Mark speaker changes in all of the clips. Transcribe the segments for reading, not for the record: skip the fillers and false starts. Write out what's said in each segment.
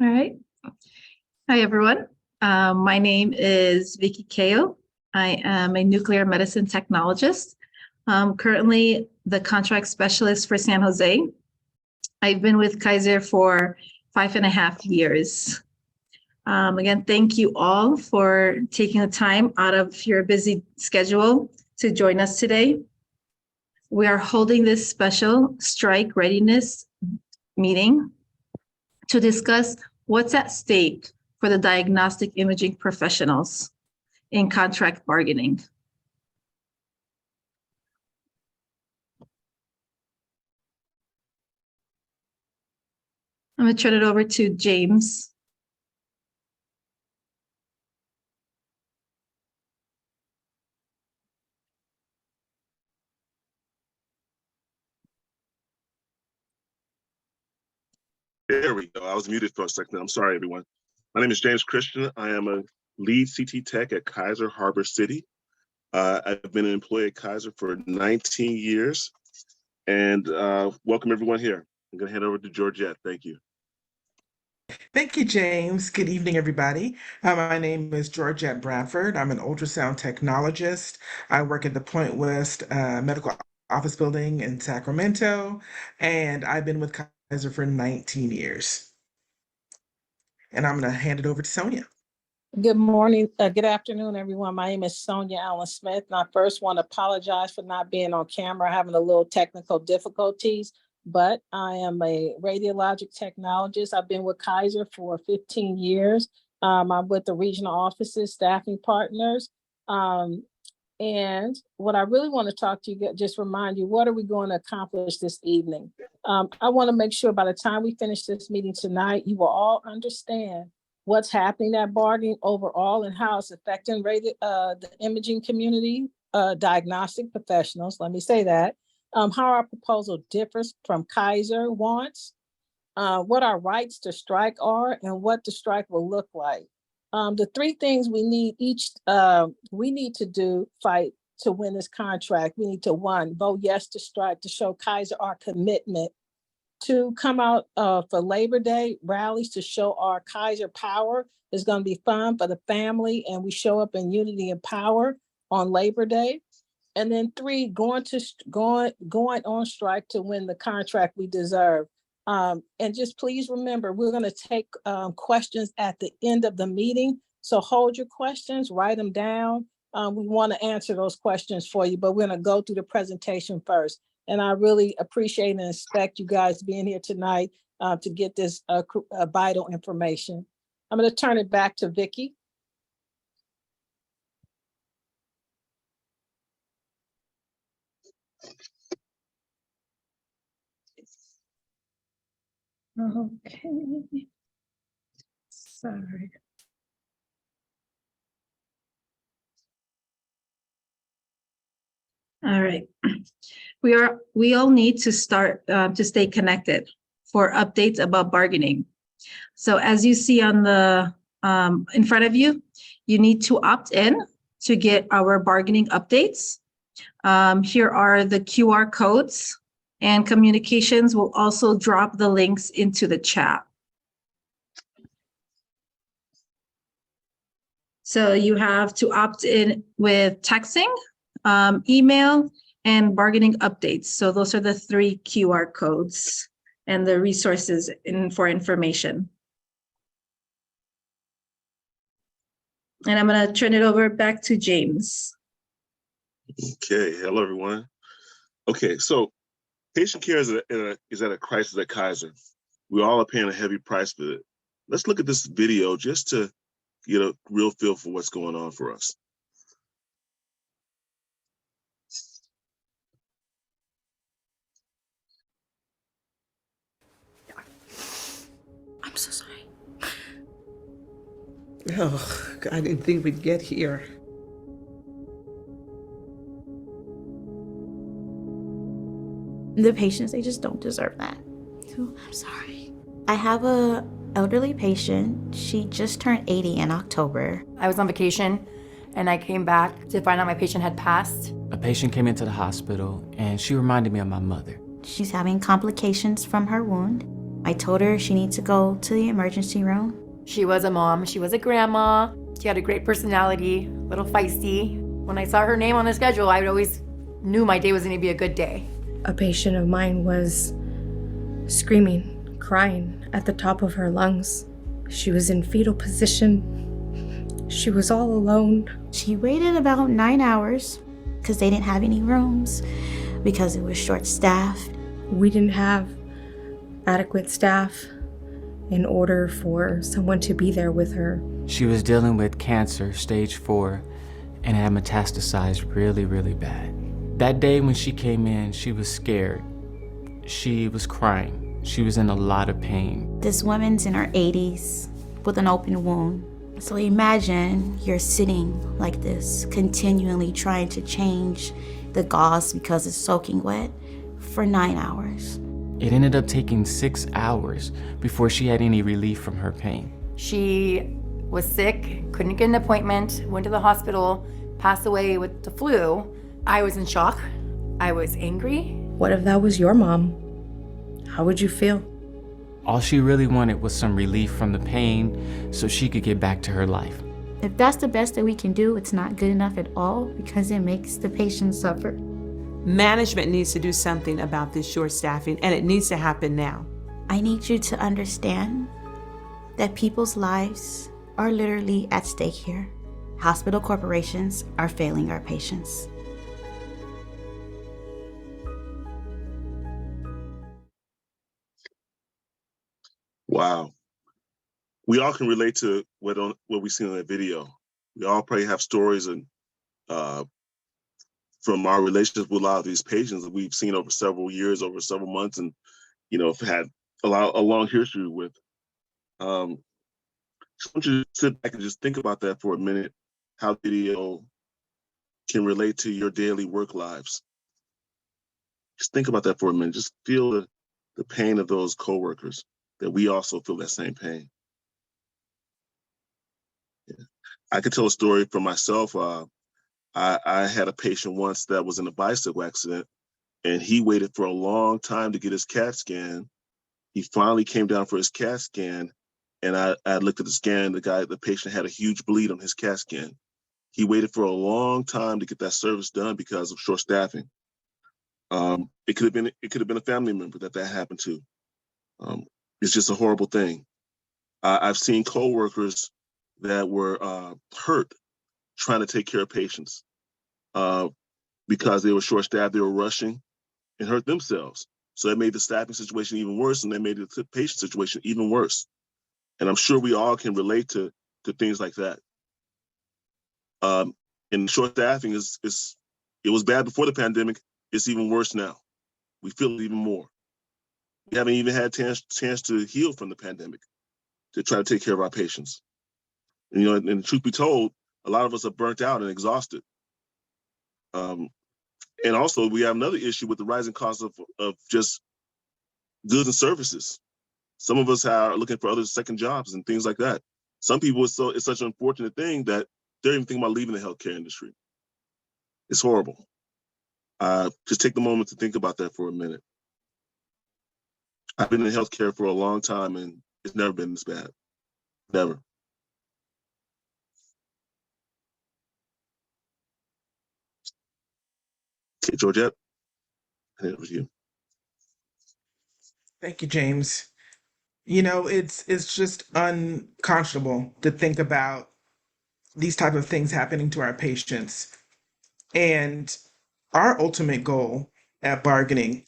Speaker 1: All right. Hi, everyone. My name is Vicky Kao. I am a nuclear medicine technologist. Currently the contract specialist for San Jose. I've been with Kaiser for 5.5 years. Again, thank you all for taking the time out of your busy schedule to join us today. We are holding this special strike readiness meeting to discuss what's at stake for the diagnostic imaging professionals in contract bargaining. I'm going to turn it over to James.
Speaker 2: There we go. I was muted for a second. I'm sorry, everyone. My name is James Christian. I am a lead CT tech at Kaiser Harbor City. I've been an employee at Kaiser for 19 years. And welcome everyone here. I'm going to hand over to Georgette. Thank you.
Speaker 3: Thank you, James. Good evening, everybody. My name is Georgette Bradford. I'm an ultrasound technologist. I work at the Point West Medical Office Building in Sacramento, and I've been with Kaiser for 19 years. And I'm going to hand it over to Sonia.
Speaker 4: Good morning, good afternoon, everyone. My name is Sonia Allen Smith, and I first want to apologize for not being on camera, having a little technical difficulties, but I am a radiologic technologist. I've been with Kaiser for 15 years. I'm with the regional offices, staffing partners. And what I really want to talk to you, just remind you, what are we going to accomplish this evening? I want to make sure by the time we finish this meeting tonight, you will all understand what's happening at bargaining overall and how it's affecting the imaging community, diagnostic professionals, let me say that, how our proposal differs from Kaiser wants, what our rights to strike are, and what the strike will look like. The three things we need we need to do fight to win this contract. We need to, one, vote yes to strike to show Kaiser our commitment. Two, come out for Labor Day rallies to show our Kaiser power. Is going to be fun for the family, and we show up in unity and power on Labor Day. And then three, going on strike to win the contract we deserve. And just please remember, we're going to take questions at the end of the meeting. So hold your questions, write them down. We want to answer those questions for you, but we're going to go through the presentation first. And I really appreciate and expect you guys being here tonight to get this vital information. I'm going to turn it back to Vicky.
Speaker 1: Okay. Sorry. All right. We all need to start to stay connected for updates about bargaining. So as you see on the in front of you, you need to opt in to get our bargaining updates. Here are the QR codes, and communications will also drop the links into the chat. So you have to opt in with texting, email, and bargaining updates. So those are the three QR codes and the resources for information. And I'm going to turn it over back to James.
Speaker 2: Okay, hello everyone. Okay, so patient care is at a crisis at Kaiser. We all are paying a heavy price for it. Let's look at this video just to get a real feel for what's going on for us.
Speaker 5: I'm so sorry.
Speaker 6: Oh, I didn't think we'd get here.
Speaker 5: The patients, they just don't deserve that. So I'm sorry. I have a elderly patient. She just turned 80 in October.
Speaker 7: I was on vacation and I came back to find out my patient had passed.
Speaker 8: A patient came into the hospital and she reminded me of my mother.
Speaker 5: She's having complications from her wound. I told her she needs to go to the emergency room.
Speaker 7: She was a mom, she was a grandma, she had a great personality, a little feisty. When I saw her name on the schedule, I always knew my day was gonna be a good day.
Speaker 8: A patient of mine was screaming, crying at the top of her lungs. She was in fetal position. She was all alone.
Speaker 5: She waited about 9 hours because they didn't have any rooms, because it was short-staffed.
Speaker 8: We didn't have adequate staff in order for someone to be there with her.
Speaker 9: She was dealing with cancer, stage 4, and had metastasized really, really bad. That day when she came in, she was scared. She was crying. She was in a lot of pain.
Speaker 5: This woman's in her 80s with an open wound. So imagine you're sitting like this, continually trying to change the gauze because it's soaking wet for 9 hours.
Speaker 9: It ended up taking 6 hours before she had any relief from her pain.
Speaker 7: She was sick, couldn't get an appointment, went to the hospital, passed away with the flu. I was in shock. I was angry.
Speaker 8: What if that was your mom? How would you feel?
Speaker 9: All she really wanted was some relief from the pain so she could get back to her life.
Speaker 5: If that's the best that we can do, it's not good enough at all because it makes the patient suffer.
Speaker 6: Management needs to do something about this short staffing, and it needs to happen now.
Speaker 5: I need you to understand that people's lives are literally at stake here. Hospital corporations are failing our patients.
Speaker 2: Wow. We all can relate to what we seen in that video. We all probably have stories and from our relationship with a lot of these patients that we've seen over several years, over several months, and have had a long history with. So I want you to sit back and just think about that for a minute, how video can relate to your daily work lives. Just think about that for a minute. Just feel the pain of those coworkers, that we also feel that same pain. Yeah. I could tell a story from myself. I had a patient once that was in a bicycle accident, and he waited for a long time to get his CAT scan. He finally came down for his CAT scan, and I looked at the scan. The patient had a huge bleed on his CAT scan. He waited for a long time to get that service done because of short staffing. It could have been a family member that happened to. It's just a horrible thing. I've seen coworkers that were hurt trying to take care of patients because they were short-staffed, they were rushing, and hurt themselves. So that made the staffing situation even worse, and they made the patient situation even worse. And I'm sure we all can relate to things like that. And short staffing it was bad before the pandemic. It's even worse now. We feel it even more. We haven't even had a chance to heal from the pandemic, to try to take care of our patients. And truth be told, a lot of us are burnt out and exhausted. And also, we have another issue with the rising cost of just goods and services. Some of us are looking for other second jobs and things like that. Some people, it's such an unfortunate thing that they're even thinking about leaving the healthcare industry. It's horrible. Just take the moment to think about that for a minute. I've been in healthcare for a long time, and it's never been this bad. Never. Okay, Georgette, hand it over to you.
Speaker 3: Thank you, James. It's just unconscionable to think about these type of things happening to our patients. And our ultimate goal at bargaining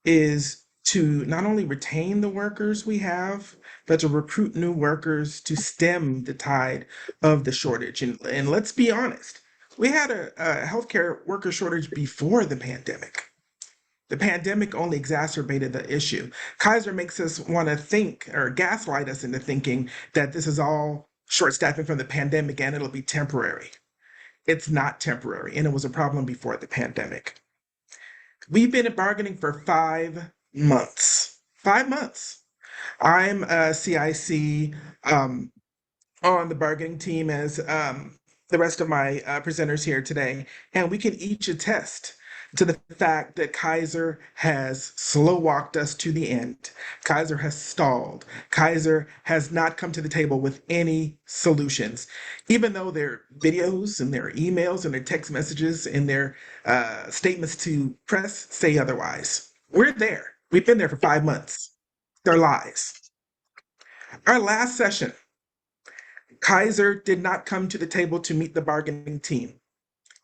Speaker 3: is to not only retain the workers we have, but to recruit new workers to stem the tide of the shortage. And let's be honest, we had a healthcare worker shortage before the pandemic. The pandemic only exacerbated the issue. Kaiser makes us want to think, or gaslight us into thinking, that this is all short staffing from the pandemic and it'll be temporary. It's not temporary, and it was a problem before the pandemic. We've been bargaining for 5 months. 5 months. I'm a CIC on the bargaining team as the rest of my presenters here today, and we can each attest to the fact that Kaiser has slow walked us to the end. Kaiser has stalled. Kaiser has not come to the table with any solutions, even though their videos and their emails and their text messages and their statements to press say otherwise. We're there. We've been there for 5 months. They're lies. Our last session, Kaiser did not come to the table to meet the bargaining team.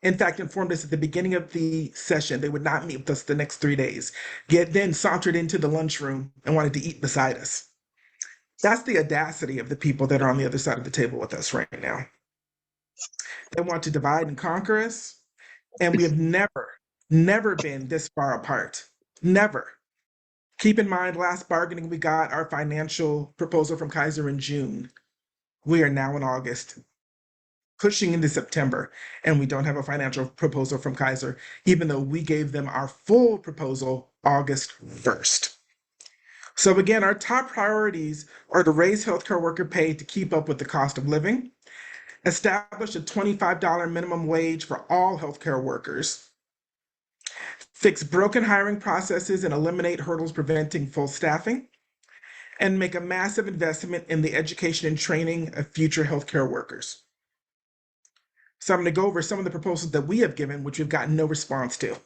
Speaker 3: In fact, informed us at the beginning of the session they would not meet with us the next 3 days, yet then sauntered into the lunchroom and wanted to eat beside us. That's the audacity of the people that are on the other side of the table with us right now. They want to divide and conquer us, and we have never been this far apart. Never. Keep in mind, last bargaining, we got our financial proposal from Kaiser in June. We are now in August, pushing into September, and we don't have a financial proposal from Kaiser, even though we gave them our full proposal August 1st. So again, our top priorities are to raise healthcare worker pay to keep up with the cost of living, establish a $25 minimum wage for all healthcare workers, fix broken hiring processes and eliminate hurdles preventing full staffing, and make a massive investment in the education and training of future healthcare workers. So I'm going to go over some of the proposals that we have given, which we've gotten no response to.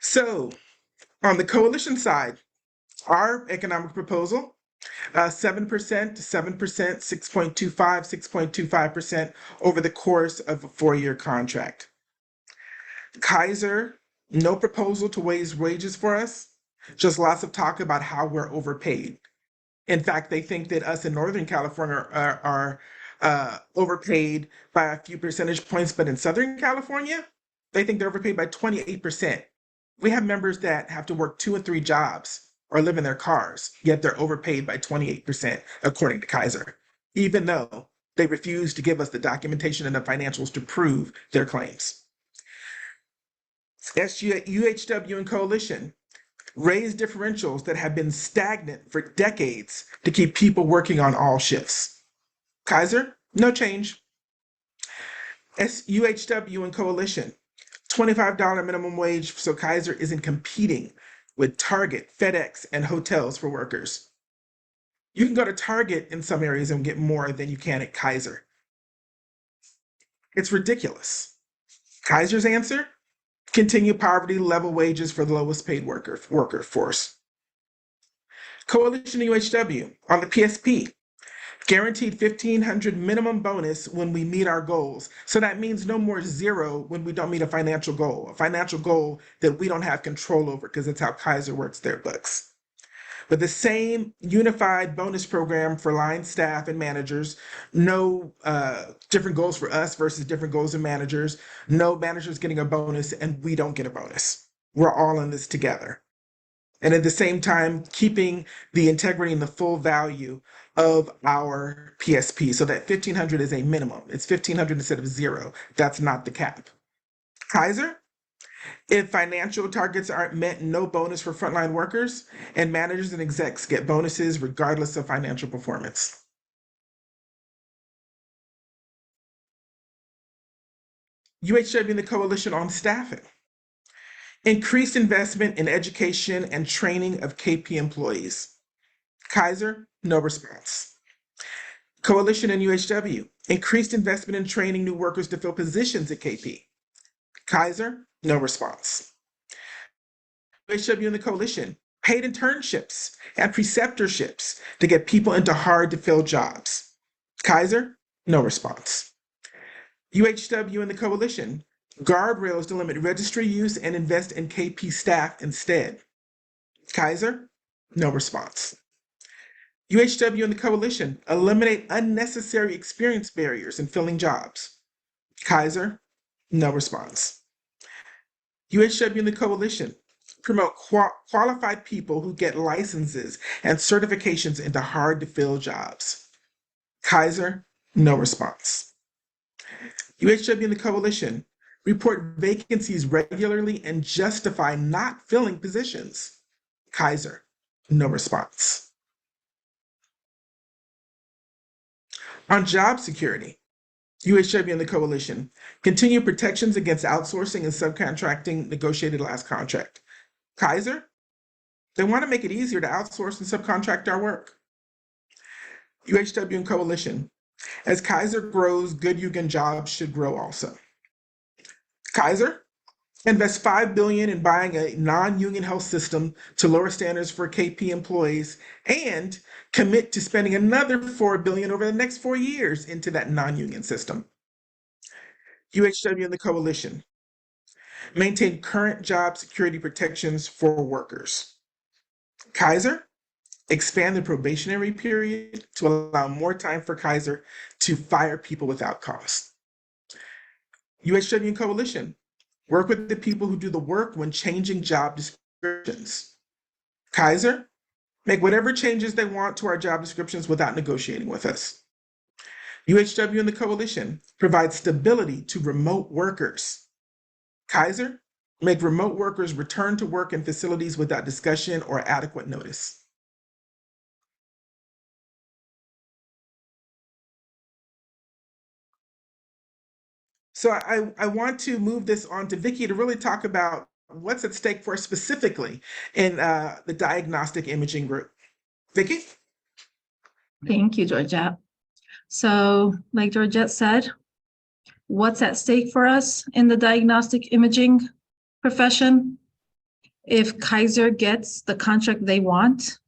Speaker 3: So on the coalition side, our economic proposal, 7% to 7%, 6.25, 6.25% over the course of a 4-year contract. Kaiser, no proposal to raise wages for us, just lots of talk about how we're overpaid. In fact, they think that us in Northern California are overpaid by a few percentage points, but in Southern California, they think they're overpaid by 28%. We have members that have to work 2 and 3 jobs or live in their cars, yet they're overpaid by 28%, according to Kaiser, even though they refuse to give us the documentation and the financials to prove their claims. SEIU-UHW and Coalition raise differentials that have been stagnant for decades to keep people working on all shifts. Kaiser, no change. SEIU-UHW and Coalition, $25 minimum wage so Kaiser isn't competing with Target, FedEx, and hotels for workers. You can go to Target in some areas and get more than you can at Kaiser. It's ridiculous. Kaiser's answer? Continue poverty level wages for the lowest paid workforce. Coalition UHW on the PSP, guaranteed $1,500 minimum bonus when we meet our goals. So that means no more zero when we don't meet a financial goal that we don't have control over because that's how Kaiser works their books. But the same unified bonus program for line staff and managers, no different goals for us versus different goals of managers, no managers getting a bonus and we don't get a bonus. We're all in this together. And at the same time, keeping the integrity and the full value of our PSP. So that $1,500 is a minimum. It's $1,500 instead of zero. That's not the cap. Kaiser? If financial targets aren't met, no bonus for frontline workers, and managers and execs get bonuses regardless of financial performance. UHW and the Coalition on Staffing. Increased investment in education and training of KP employees. Kaiser, no response. Coalition and UHW. Increased investment in training new workers to fill positions at KP. Kaiser, no response. UHW and the Coalition, paid internships and preceptorships to get people into hard-to-fill jobs. Kaiser, no response. UHW and the Coalition, guardrails to limit registry use and invest in KP staff instead. Kaiser, no response. UHW and the Coalition, eliminate unnecessary experience barriers in filling jobs. Kaiser, no response. UHW and the Coalition, promote qualified people who get licenses and certifications into hard-to-fill jobs. Kaiser, no response. UHW and the Coalition, report vacancies regularly and justify not filling positions. Kaiser, no response. On job security, UHW and the coalition, continue protections against outsourcing and subcontracting negotiated last contract. Kaiser, they want to make it easier to outsource and subcontract our work. UHW and coalition, as Kaiser grows, good Yugen jobs should grow also. Kaiser, invest $5 billion in buying a non-union health system to lower standards for KP employees and commit to spending another $4 billion over the next 4 years into that non-union system. UHW and the coalition, maintain current job security protections for workers. Kaiser, expand the probationary period to allow more time for Kaiser to fire people without cost. UHW and coalition, work with the people who do the work when changing job descriptions. Kaiser, make whatever changes they want to our job descriptions without negotiating with us. UHW and the coalition, provide stability to remote workers. Kaiser, make remote workers return to work in facilities without discussion or adequate notice. So I want to move this on to Vicki to really talk about what's at stake for us specifically in the diagnostic imaging group. Vicki?
Speaker 1: Thank you, Georgette. So like Georgette said, what's at stake for us in the diagnostic imaging profession? If Kaiser gets the contract they want,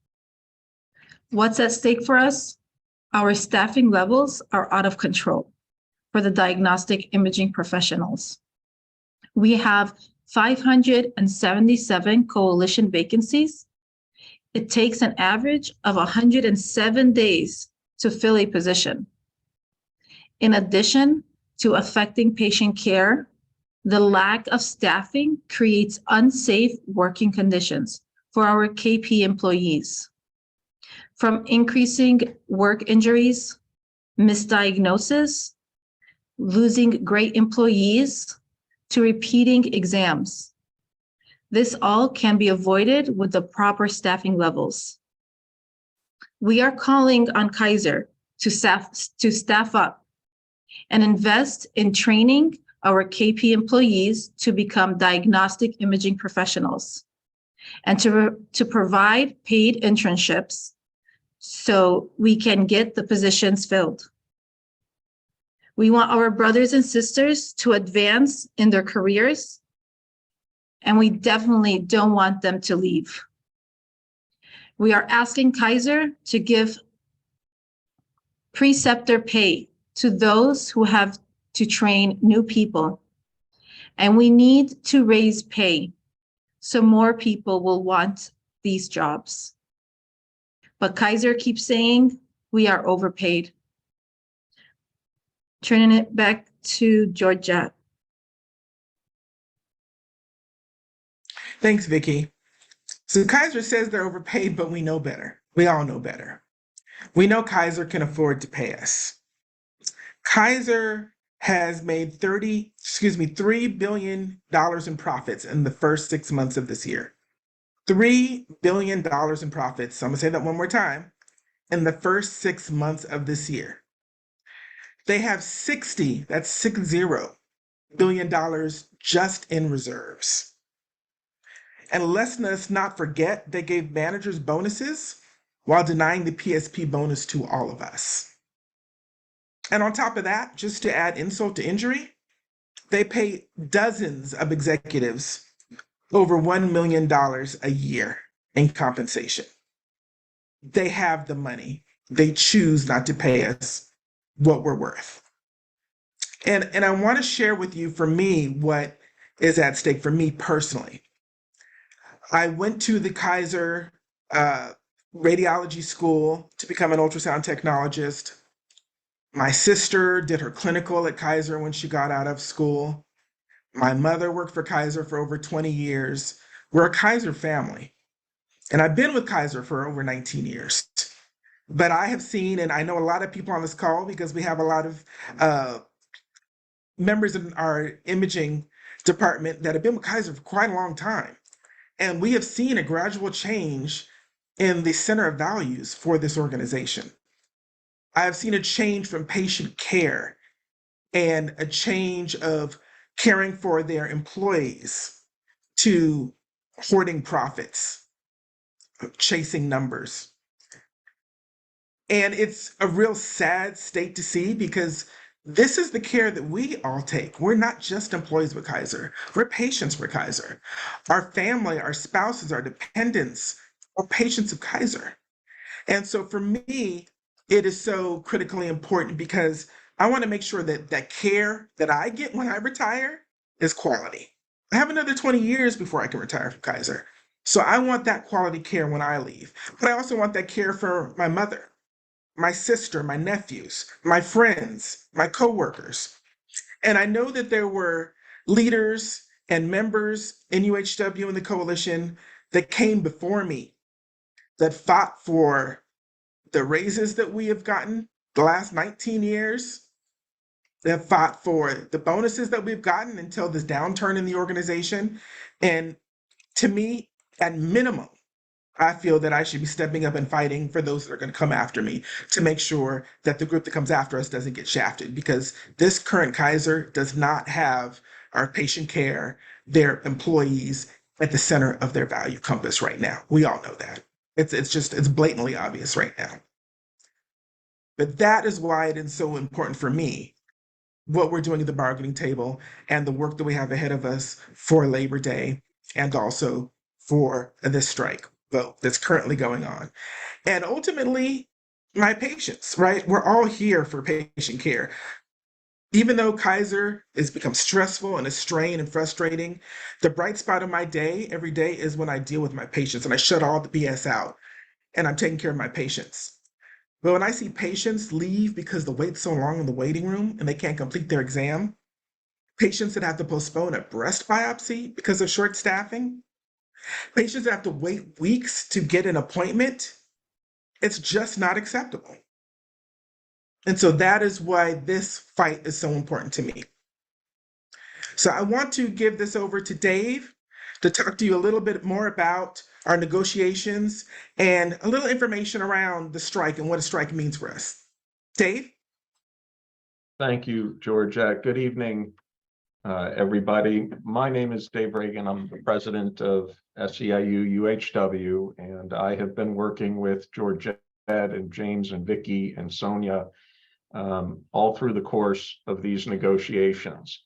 Speaker 1: what's at stake for us? Our staffing levels are out of control for the diagnostic imaging professionals. We have 577 coalition vacancies. It takes an average of 107 days to fill a position. In addition to affecting patient care, the lack of staffing creates unsafe working conditions for our KP employees. From increasing work injuries, misdiagnosis, losing great employees, to repeating exams. This all can be avoided with the proper staffing levels. We are calling on Kaiser to staff up and invest in training our KP employees to become diagnostic imaging professionals and to provide paid internships so we can get the positions filled. We want our brothers and sisters to advance in their careers, and we definitely don't want them to leave. We are asking Kaiser to give preceptor pay to those who have to train new people. And we need to raise pay so more people will want these jobs. But Kaiser keeps saying we are overpaid. Turning it back to Georgette.
Speaker 3: Thanks, Vicki. So Kaiser says they're overpaid, but we know better. We all know better. We know Kaiser can afford to pay us. Kaiser has made $3 billion in profits in the first 6 months of this year. $3 billion in profits. So I'm gonna say that one more time. In the first 6 months of this year. They have $60 billion just in reserves. And let's not forget, they gave managers bonuses while denying the PSP bonus to all of us. And on top of that, just to add insult to injury, they pay dozens of executives over $1 million a year in compensation. They have the money. They choose not to pay us what we're worth. And I want to share with you, for me, what is at stake for me personally. I went to the Kaiser radiology school to become an ultrasound technologist. My sister did her clinical at Kaiser when she got out of school. My mother worked for Kaiser for over 20 years. We're a Kaiser family. And I've been with Kaiser for over 19 years. But I have seen, and I know a lot of people on this call because we have a lot of members in our imaging department that have been with Kaiser for quite a long time. And we have seen a gradual change in the center of values for this organization. I have seen a change from patient care and a change of caring for their employees to hoarding profits, chasing numbers. And it's a real sad state to see, because this is the care that we all take. We're not just employees with Kaiser, we're patients with Kaiser. Our family, our spouses, our dependents are patients of Kaiser. And so for me, it is so critically important, because I want to make sure that that care that I get when I retire is quality. I have another 20 years before I can retire from Kaiser. So I want that quality care when I leave. But I also want that care for my mother, my sister, my nephews, my friends, my coworkers. And I know that there were leaders and members in UHW and the coalition that came before me that fought for the raises that we have gotten the last 19 years, that fought for the bonuses that we've gotten until this downturn in the organization. And to me, at minimum, I feel that I should be stepping up and fighting for those that are going to come after me, to make sure that the group that comes after us doesn't get shafted, because this current Kaiser does not have our patient care, their employees at the center of their value compass right now. We all know that. It's blatantly obvious right now. But that is why it is so important for me, what we're doing at the bargaining table and the work that we have ahead of us for Labor Day, and also for this strike vote that's currently going on. And ultimately, my patients, right? We're all here for patient care. Even though Kaiser has become stressful and a strain and frustrating, the bright spot of my day every day is when I deal with my patients and I shut all the BS out and I'm taking care of my patients. But when I see patients leave because the wait's so long in the waiting room and they can't complete their exam, patients that have to postpone a breast biopsy because of short staffing, patients that have to wait weeks to get an appointment, it's just not acceptable. And so that is why this fight is so important to me. So I want to give this over to Dave to talk to you a little bit more about our negotiations and a little information around the strike and what a strike means for us. Dave?
Speaker 10: Thank you, Georgette. Good evening, everybody. My name is Dave Reagan. I'm the president of SEIU-UHW, and I have been working with Georgette and James and Vicky and Sonia all through the course of these negotiations.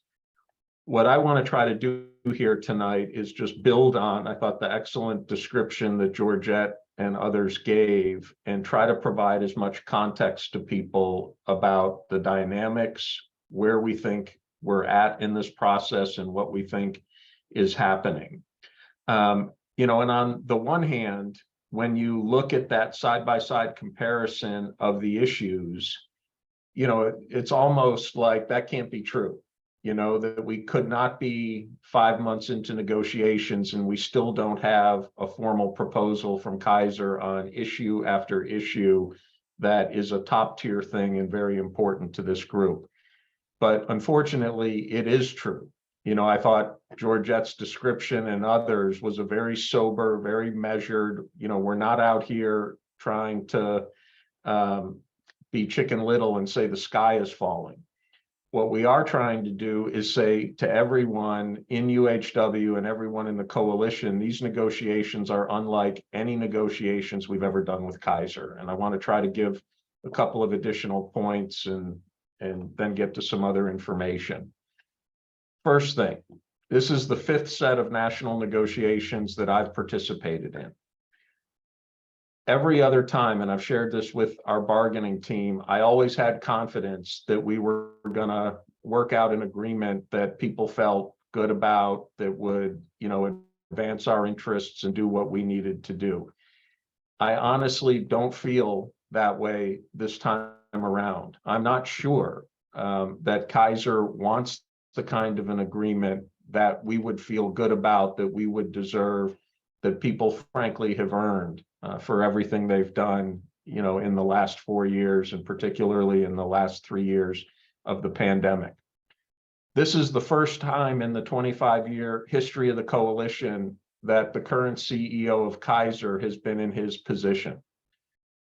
Speaker 10: What I want to try to do here tonight is just build on, I thought, the excellent description that Georgette and others gave, and try to provide as much context to people about the dynamics, where we think we're at in this process, and what we think is happening. And on the one hand, when you look at that side-by-side comparison of the issues, it's almost like that can't be true. That we could not be 5 months into negotiations and we still don't have a formal proposal from Kaiser on issue after issue that is a top tier thing and very important to this group. But unfortunately, it is true. I thought Georgette's description and others was a very sober, very measured, we're not out here trying to be Chicken Little and say the sky is falling. What we are trying to do is say to everyone in UHW and everyone in the coalition, these negotiations are unlike any negotiations we've ever done with Kaiser. And I want to try to give a couple of additional points and then get to some other information. First thing, this is the 5th set of national negotiations that I've participated in. Every other time, and I've shared this with our bargaining team, I always had confidence that we were going to work out an agreement that people felt good about, that would, advance our interests and do what we needed to do. I honestly don't feel that way this time around. I'm not sure that Kaiser wants the kind of an agreement that we would feel good about, that we would deserve, that people frankly have earned for everything they've done, in the last 4 years, and particularly in the last 3 years of the pandemic. This is the first time in the 25-year history of the coalition that the current CEO of Kaiser has been in his position.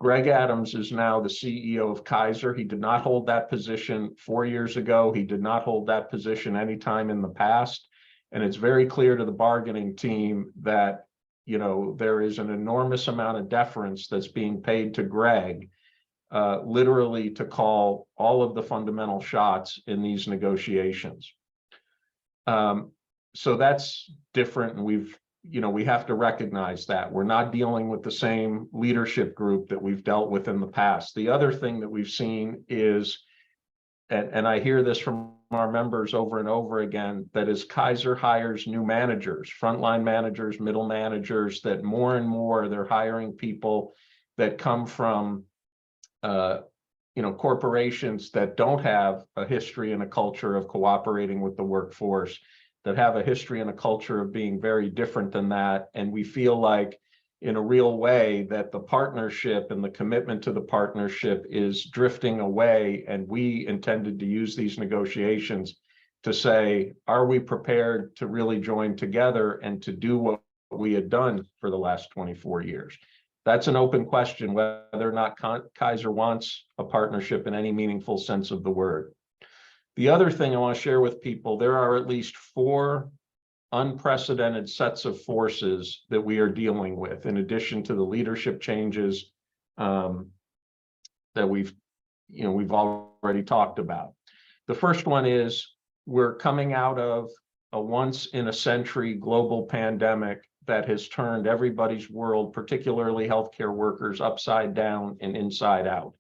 Speaker 10: Greg Adams is now the CEO of Kaiser. He did not hold that position 4 years ago. He did not hold that position anytime in the past. And it's very clear to the bargaining team that, you know, there is an enormous amount of deference that's being paid to Greg, literally to call all of the fundamental shots in these negotiations. So that's different, and we have to recognize that we're not dealing with the same leadership group that we've dealt with in the past. The other thing that we've seen is, and I hear this from our members over and over again, that as Kaiser hires new managers, frontline managers, middle managers, that more and more they're hiring people that come from corporations that don't have a history and a culture of cooperating with the workforce, that have a history and a culture of being very different than that. And we feel like, in a real way, that the partnership and the commitment to the partnership is drifting away. And we intended to use these negotiations to say, are we prepared to really join together and to do what we had done for the last 24 years? That's an open question, whether or not Kaiser wants a partnership in any meaningful sense of the word. The other thing I want to share with people, there are at least 4 unprecedented sets of forces that we are dealing with, in addition to the leadership changes that we've already talked about. The first one is, we're coming out of a once-in-a-century global pandemic that has turned everybody's world, particularly healthcare workers, upside down and inside out.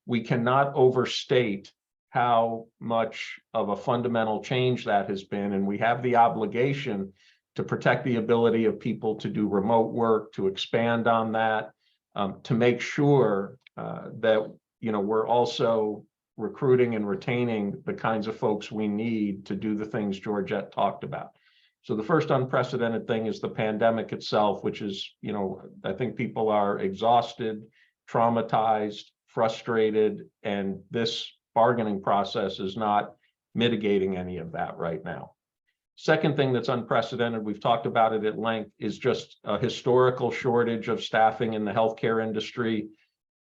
Speaker 10: We cannot overstate how much of a fundamental change that has been, and we have the obligation to protect the ability of people to do remote work, to expand on that, to make sure that we're also recruiting and retaining the kinds of folks we need to do the things Georgette talked about. So the first unprecedented thing is the pandemic itself, which is, I think people are exhausted, traumatized, frustrated, and this bargaining process is not mitigating any of that right now. Second thing that's unprecedented, we've talked about it at length, is just a historical shortage of staffing in the healthcare industry.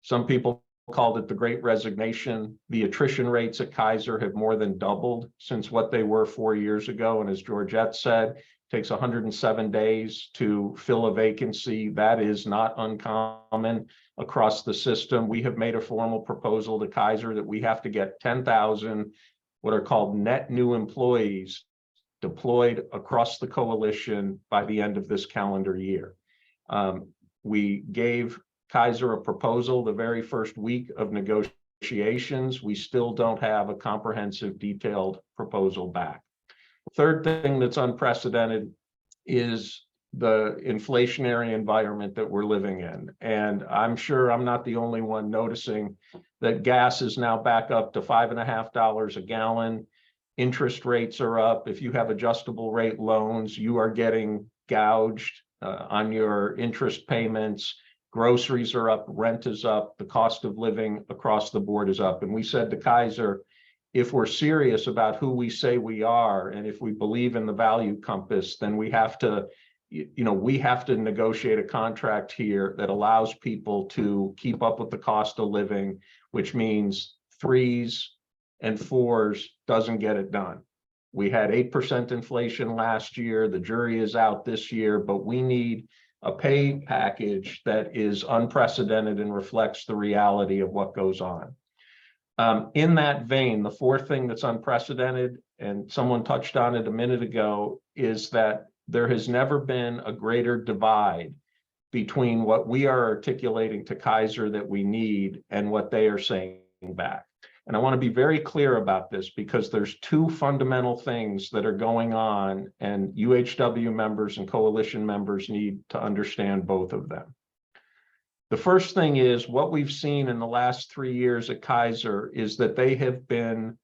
Speaker 10: Some people called it the Great Resignation. The attrition rates at Kaiser have more than doubled since what they were 4 years ago. And as Georgette said, it takes 107 days to fill a vacancy. That is not uncommon across the system. We have made a formal proposal to Kaiser that we have to get 10,000 what are called net new employees deployed across the coalition by the end of this calendar year. We gave Kaiser a proposal the very first week of negotiations. We still don't have a comprehensive, detailed proposal back. Third thing that's unprecedented is the inflationary environment that we're living in. And I'm sure I'm not the only one noticing that gas is now back up to $5.50 a gallon. Interest rates are up. If you have adjustable rate loans, you are getting gouged on your interest payments. Groceries are up, rent is up, the cost of living across the board is up. And we said to Kaiser, if we're serious about who we say we are, and if we believe in the value compass, then we have to negotiate a contract here that allows people to keep up with the cost of living, which means 3s and 4s doesn't get it done. We had 8% inflation last year. The jury is out this year, but we need a pay package that is unprecedented and reflects the reality of what goes on. In that vein, the fourth thing that's unprecedented, and someone touched on it a minute ago, is that there has never been a greater divide between what we are articulating to Kaiser that we need and what they are saying back. And I want to be very clear about this, because there's 2 fundamental things that are going on, and UHW members and coalition members need to understand both of them. The first thing is, what we've seen in the last 3 years at Kaiser is that they have been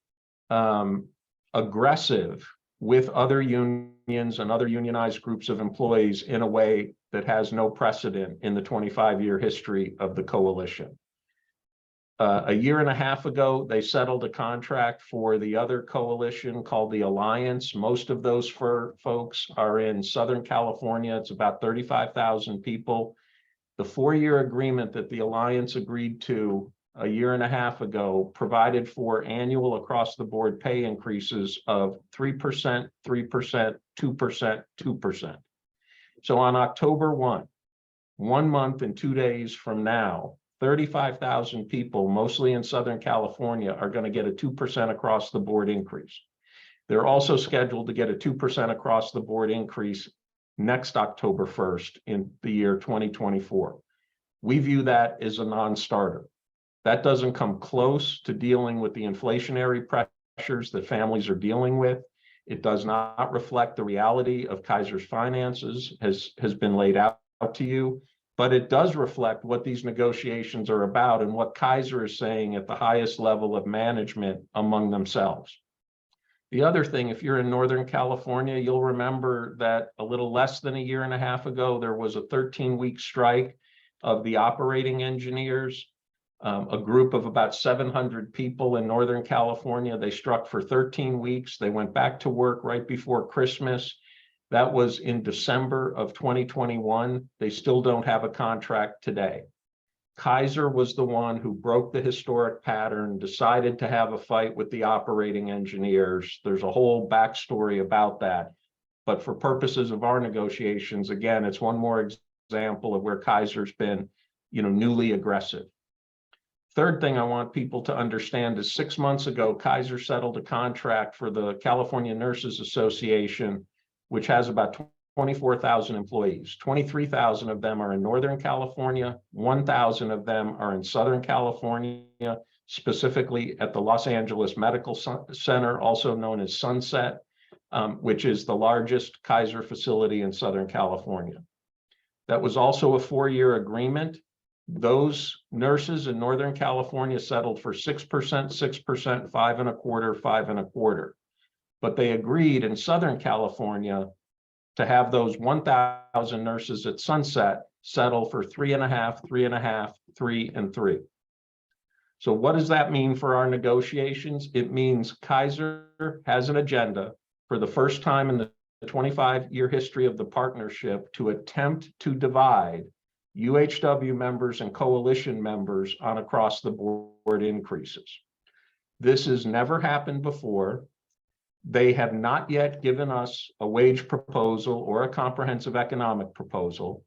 Speaker 10: aggressive with other unions and other unionized groups of employees in a way that has no precedent in the 25-year history of the coalition. A year and a half ago, they settled a contract for the other coalition called the Alliance. Most of those folks are in Southern California. It's about 35,000 people. The 4-year agreement that the Alliance agreed to a year and a half ago provided for annual across the board pay increases of 3%, 3%, 2%, 2%. So on October 1 month and 2 days from now, 35,000 people, mostly in Southern California, are going to get a 2% across the board increase. They're also scheduled to get a 2% across the board increase next October 1st in the year 2024. We view that as a non-starter. That doesn't come close to dealing with the inflationary pressures that families are dealing with. It does not reflect the reality of Kaiser's finances, has been laid out to you, but it does reflect what these negotiations are about and what Kaiser is saying at the highest level of management among themselves. The other thing, if you're in Northern California, you'll remember that a little less than a year and a half ago, there was a 13-week strike of the operating engineers, a group of about 700 people in Northern California. They struck for 13 weeks. They went back to work right before Christmas. That was in December of 2021. They still don't have a contract today. Kaiser was the one who broke the historic pattern, decided to have a fight with the operating engineers. There's a whole backstory about that. But for purposes of our negotiations, again, it's one more example of where Kaiser's been, newly aggressive. Third thing I want people to understand is 6 months ago, Kaiser settled a contract for the California Nurses Association, which has about 24,000 employees. 23,000 of them are in Northern California. 1,000 of them are in Southern California, specifically at the Los Angeles Medical Center, also known as Sunset, which is the largest Kaiser facility in Southern California. That was also a 4-year agreement. Those nurses in Northern California settled for 6%, 6%, 5.25%, 5.25%. But they agreed in Southern California to have those 1,000 nurses at Sunset settle for 3.5%, 3.5%, 3%, and 3%. So what does that mean for our negotiations? It means Kaiser has an agenda for the first time in the 25-year history of the partnership to attempt to divide UHW members and coalition members on across the board increases. This has never happened before. They have not yet given us a wage proposal or a comprehensive economic proposal.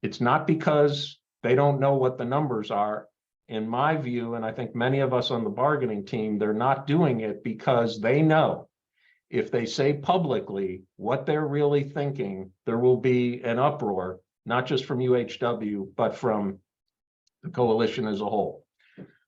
Speaker 10: It's not because they don't know what the numbers are. In my view, and I think many of us on the bargaining team, they're not doing it because they know if they say publicly what they're really thinking, there will be an uproar, not just from UHW, but from the coalition as a whole.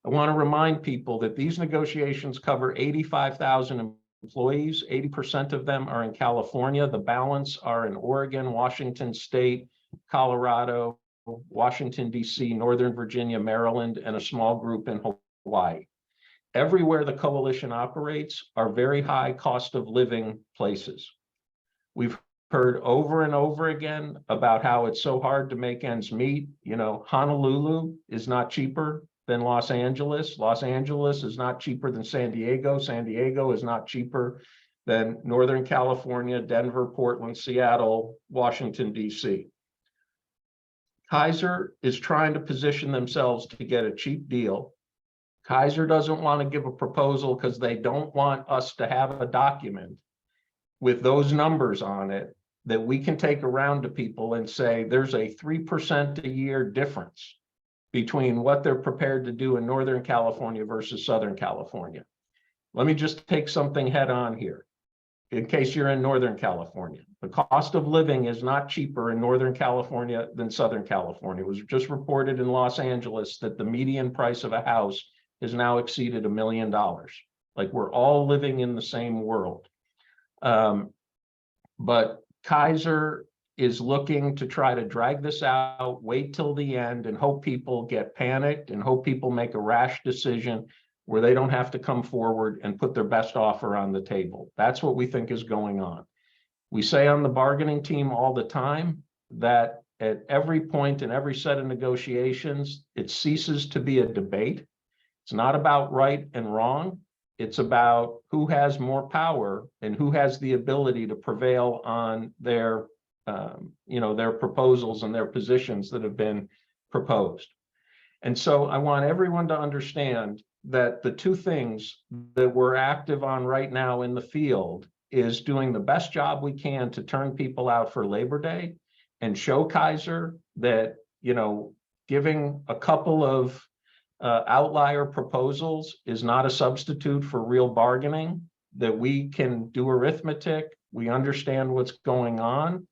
Speaker 10: I want to remind people that these negotiations cover 85,000 employees. 80% of them are in California. The balance are in Oregon, Washington State, Colorado, Washington, D.C., Northern Virginia, Maryland, and a small group in Hawaii. Everywhere the coalition operates are very high cost of living places. We've heard over and over again about how it's so hard to make ends meet. Honolulu is not cheaper than Los Angeles. Los Angeles is not cheaper than San Diego. San Diego is not cheaper than Northern California, Denver, Portland, Seattle, Washington, D.C. Kaiser is trying to position themselves to get a cheap deal. Kaiser doesn't want to give a proposal because they don't want us to have a document with those numbers on it that we can take around to people and say there's a 3% a year difference between what they're prepared to do in Northern California versus Southern California. Let me just take something head on here. In case you're in Northern California, the cost of living is not cheaper in Northern California than Southern California. It was just reported in Los Angeles that the median price of a house has now exceeded $1 million. Like, we're all living in the same world. But Kaiser is looking to try to drag this out, wait till the end, and hope people get panicked and hope people make a rash decision where they don't have to come forward and put their best offer on the table. That's what we think is going on. We say on the bargaining team all the time that at every point in every set of negotiations, it ceases to be a debate. It's not about right and wrong. It's about who has more power and who has the ability to prevail on their proposals and their positions that have been proposed. And so I want everyone to understand that the two things that we're active on right now in the field is doing the best job we can to turn people out for Labor Day and show Kaiser that, giving a couple of outlier proposals is not a substitute for real bargaining, that we can do arithmetic, we understand what's going on.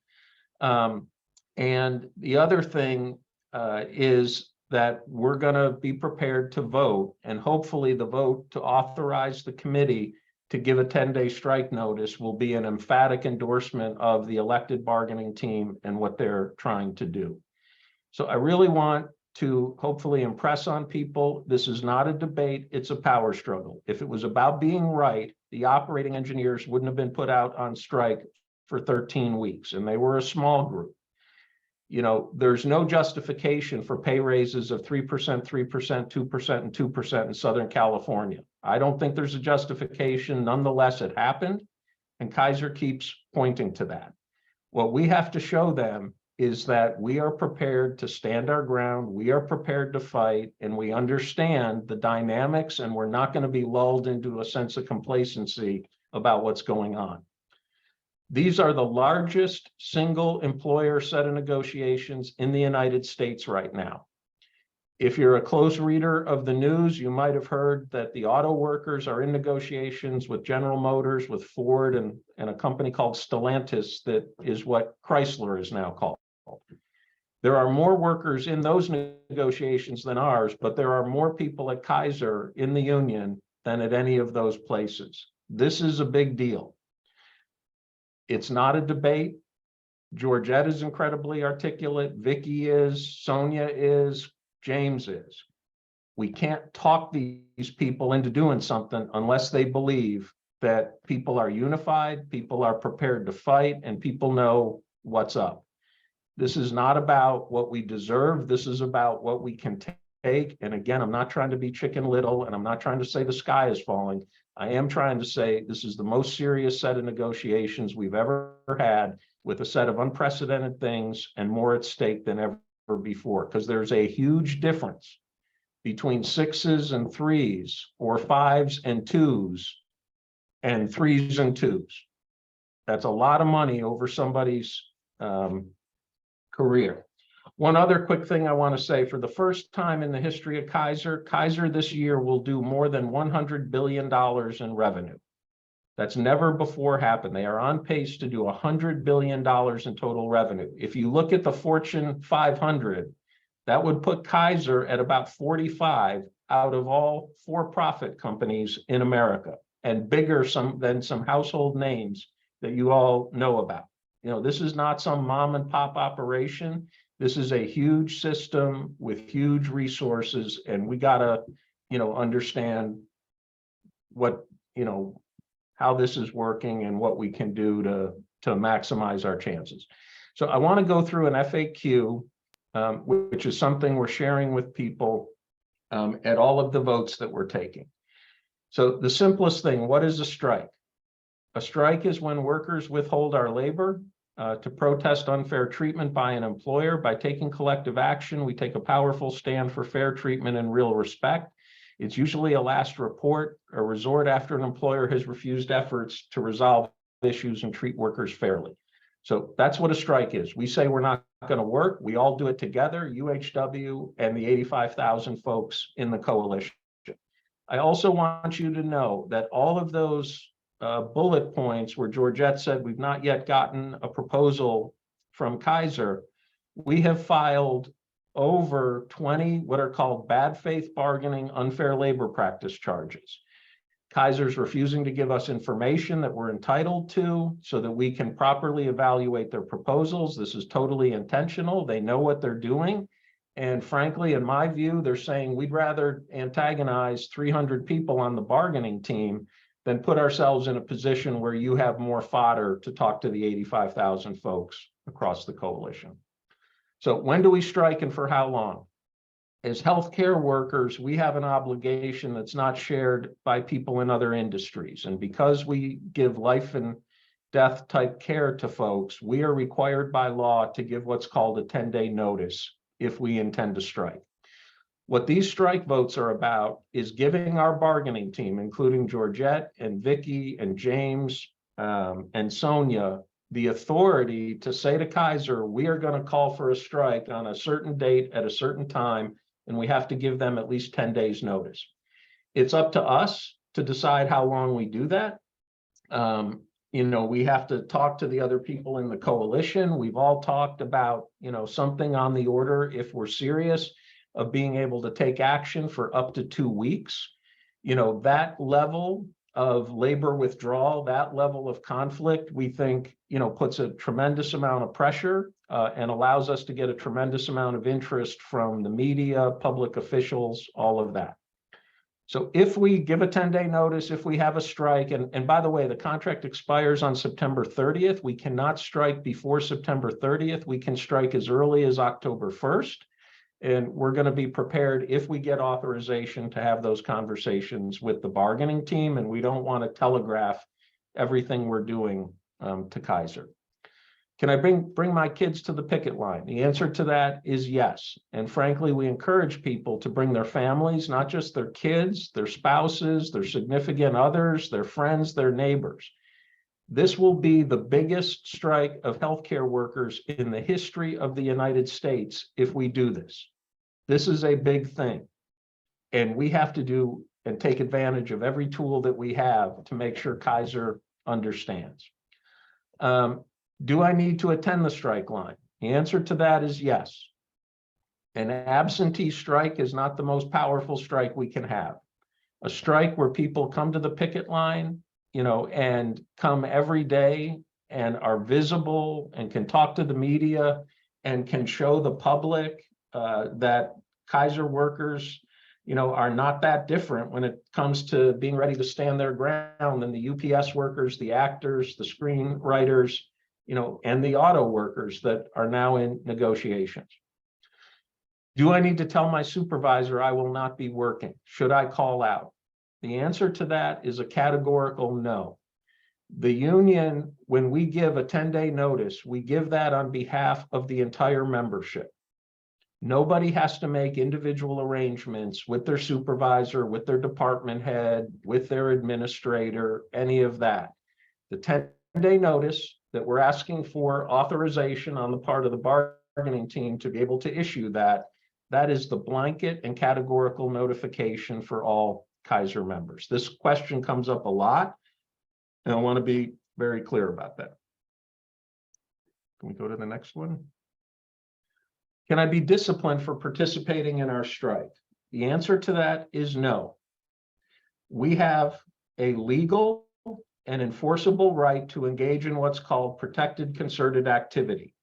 Speaker 10: And the other thing is that we're going to be prepared to vote, and hopefully the vote to authorize the committee to give a 10-day strike notice will be an emphatic endorsement of the elected bargaining team and what they're trying to do. So I really want to hopefully impress on people, this is not a debate, it's a power struggle. If it was about being right, the operating engineers wouldn't have been put out on strike for 13 weeks, and they were a small group. There's no justification for pay raises of 3%, 3%, 2%, and 2% in Southern California. I don't think there's a justification. Nonetheless, it happened, and Kaiser keeps pointing to that. What we have to show them is that we are prepared to stand our ground, we are prepared to fight, and we understand the dynamics, and we're not going to be lulled into a sense of complacency about what's going on. These are the largest single employer set of negotiations in the United States right now. If you're a close reader of the news, you might have heard that the auto workers are in negotiations with General Motors, with Ford, and a company called Stellantis that is what Chrysler is now called. There are more workers in those negotiations than ours, but there are more people at Kaiser in the union than at any of those places. This is a big deal. It's not a debate. Georgette is incredibly articulate. Vicky is, Sonia is, James is. We can't talk these people into doing something unless they believe that people are unified, people are prepared to fight, and people know what's up. This is not about what we deserve. This is about what we can take. And again, I'm not trying to be Chicken Little, and I'm not trying to say the sky is falling. I am trying to say this is the most serious set of negotiations we've ever had, with a set of unprecedented things and more at stake than ever before, because there's a huge difference between 6s and 3s, or 5s and 2s, and 3s and 2s. That's a lot of money over somebody's career. One other quick thing I want to say, for the first time in the history of Kaiser, Kaiser this year will do more than $100 billion in revenue. That's never before happened. They are on pace to do $100 billion in total revenue. If you look at the Fortune 500, that would put Kaiser at about 45 out of all for-profit companies in America, and bigger than some household names that you all know about. This is not some mom and pop operation. This is a huge system with huge resources, and we gotta, understand what, how this is working and what we can do to maximize our chances. So I want to go through an FAQ, which is something we're sharing with people at all of the votes that we're taking. So the simplest thing, what is a strike? A strike is when workers withhold our labor to protest unfair treatment by an employer. By taking collective action, we take a powerful stand for fair treatment and real respect. It's usually a last resort after an employer has refused efforts to resolve issues and treat workers fairly. So that's what a strike is. We say we're not going to work. We all do it together, UHW and the 85,000 folks in the coalition. I also want you to know that all of those bullet points where Georgette said we've not yet gotten a proposal from Kaiser, we have filed over 20 what are called bad faith bargaining, unfair labor practice charges. Kaiser's refusing to give us information that we're entitled to so that we can properly evaluate their proposals. This is totally intentional. They know what they're doing. And frankly, in my view, they're saying we'd rather antagonize 300 people on the bargaining team than put ourselves in a position where you have more fodder to talk to the 85,000 folks across the coalition. So when do we strike and for how long? As healthcare workers, we have an obligation that's not shared by people in other industries. And because we give life and death type care to folks, we are required by law to give what's called a 10-day notice if we intend to strike. What these strike votes are about is giving our bargaining team, including Georgette and Vicky and James and Sonia, the authority to say to Kaiser, we are going to call for a strike on a certain date at a certain time, and we have to give them at least 10 days notice. It's up to us to decide how long we do that. We have to talk to the other people in the coalition. We've all talked about, something on the order, if we're serious, of being able to take action for up to 2 weeks. That level of labor withdrawal, that level of conflict, we think, puts a tremendous amount of pressure and allows us to get a tremendous amount of interest from the media, public officials, all of that. So if we give a 10-day notice, if we have a strike, and by the way, the contract expires on September 30th, we cannot strike before September 30th. We can strike as early as October 1st. And we're going to be prepared if we get authorization to have those conversations with the bargaining team. And we don't want to telegraph everything we're doing to Kaiser. Can I bring my kids to the picket line? The answer to that is yes. And frankly, we encourage people to bring their families, not just their kids, their spouses, their significant others, their friends, their neighbors. This will be the biggest strike of healthcare workers in the history of the United States if we do this. This is a big thing. And we have to do and take advantage of every tool that we have to make sure Kaiser understands. Do I need to attend the strike line? The answer to that is yes. An absentee strike is not the most powerful strike we can have. A strike where people come to the picket line, and come every day and are visible and can talk to the media and can show the public that Kaiser workers, are not that different when it comes to being ready to stand their ground than the UPS workers, the actors, the screenwriters, and the auto workers that are now in negotiations. Do I need to tell my supervisor I will not be working? Should I call out? The answer to that is a categorical no. The union, when we give a 10-day notice, we give that on behalf of the entire membership. Nobody has to make individual arrangements with their supervisor, with their department head, with their administrator, any of that. The 10-day notice that we're asking for authorization on the part of the bargaining team to be able to issue that is the blanket and categorical notification for all Kaiser members. This question comes up a lot, and I want to be very clear about that. Can we go to the next one? Can I be disciplined for participating in our strike? The answer to that is no. We have a legal and enforceable right to engage in what's called protected concerted activity.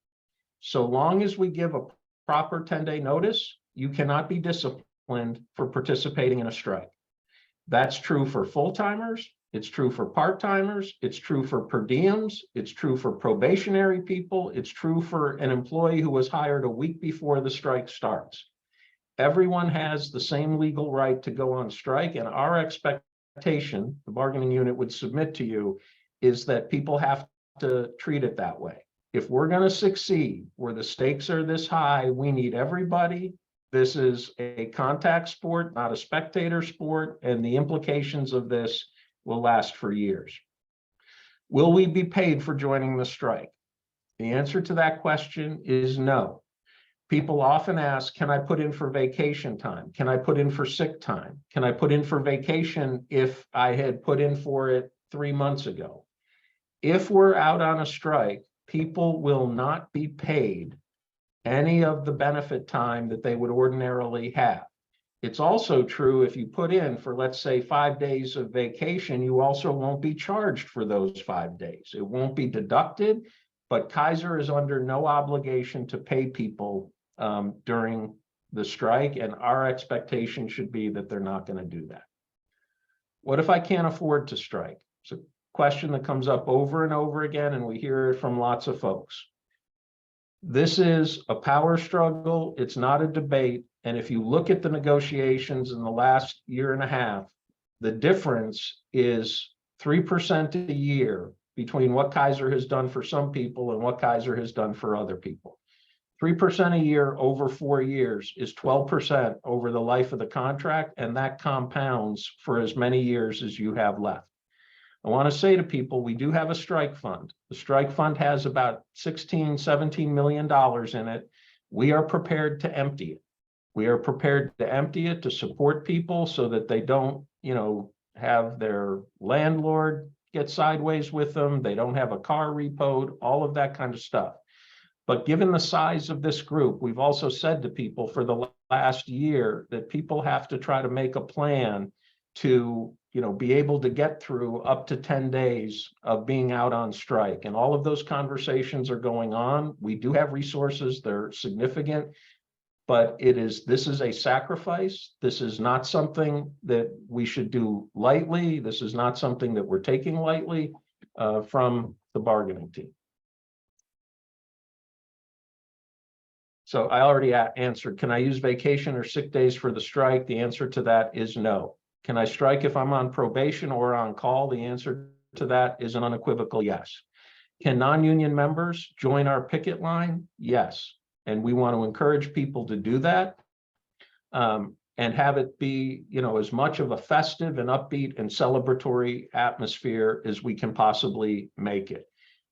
Speaker 10: So long as we give a proper 10-day notice, you cannot be disciplined for participating in a strike. That's true for full-timers, it's true for part-timers, it's true for per diems, it's true for probationary people, it's true for an employee who was hired a week before the strike starts. Everyone has the same legal right to go on strike, and our expectation, the bargaining unit would submit to you, is that people have to treat it that way. If we're going to succeed where the stakes are this high, we need everybody. This is a contact sport, not a spectator sport, and the implications of this will last for years. Will we be paid for joining the strike? The answer to that question is no. People often ask, can I put in for vacation time? Can I put in for sick time? Can I put in for vacation if I had put in for it 3 months ago? If we're out on a strike, people will not be paid any of the benefit time that they would ordinarily have. It's also true if you put in for, let's say, 5 days of vacation, you also won't be charged for those 5 days. It won't be deducted, but Kaiser is under no obligation to pay people during the strike, and our expectation should be that they're not going to do that. What if I can't afford to strike? It's a question that comes up over and over again, and we hear it from lots of folks. This is a power struggle. It's not a debate. And if you look at the negotiations in the last year and a half, the difference is 3% a year between what Kaiser has done for some people and what Kaiser has done for other people. 3% a year over 4 years is 12% over the life of the contract, and that compounds for as many years as you have left. I want to say to people, we do have a strike fund. The strike fund has about $16–17 million in it. We are prepared to empty it. We are prepared to empty it to support people so that they don't, have their landlord get sideways with them. They don't have a car repoed, all of that kind of stuff. But given the size of this group, we've also said to people for the last year that people have to try to make a plan to, be able to get through up to 10 days of being out on strike. And all of those conversations are going on. We do have resources, they're significant, but this is a sacrifice. This is not something that we should do lightly. This is not something that we're taking lightly from the bargaining team. So I already answered, can I use vacation or sick days for the strike? The answer to that is no. Can I strike if I'm on probation or on call? The answer to that is an unequivocal yes. Can non-union members join our picket line? Yes. And we want to encourage people to do that and have it be, as much of a festive and upbeat and celebratory atmosphere as we can possibly make it.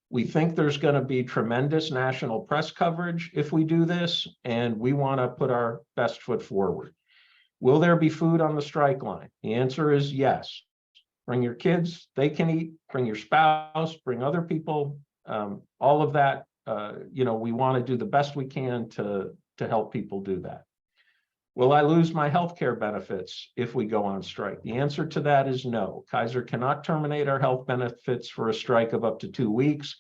Speaker 10: We think there's going to be tremendous national press coverage if we do this, and we want to put our best foot forward. Will there be food on the strike line? The answer is yes. Bring your kids, they can eat, bring your spouse, bring other people, all of that. We want to do the best we can to help people do that. Will I lose my health care benefits if we go on strike? The answer to that is no. Kaiser cannot terminate our health benefits for a strike of up to 2 weeks.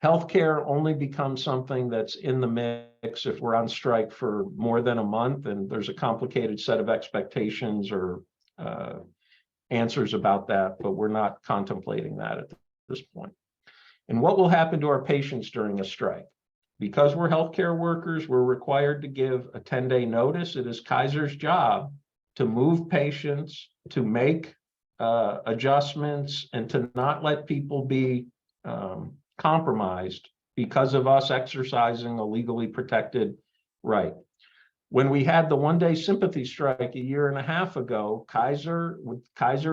Speaker 10: Healthcare only becomes something that's in the mix if we're on strike for more than a month, and there's a complicated set of expectations or answers about that, but we're not contemplating that at this point. And what will happen to our patients during a strike? Because we're healthcare workers, we're required to give a 10-day notice. It is Kaiser's job to move patients, to make adjustments, and to not let people be compromised because of us exercising a legally protected right. When we had the one-day sympathy strike a year and a half ago, Kaiser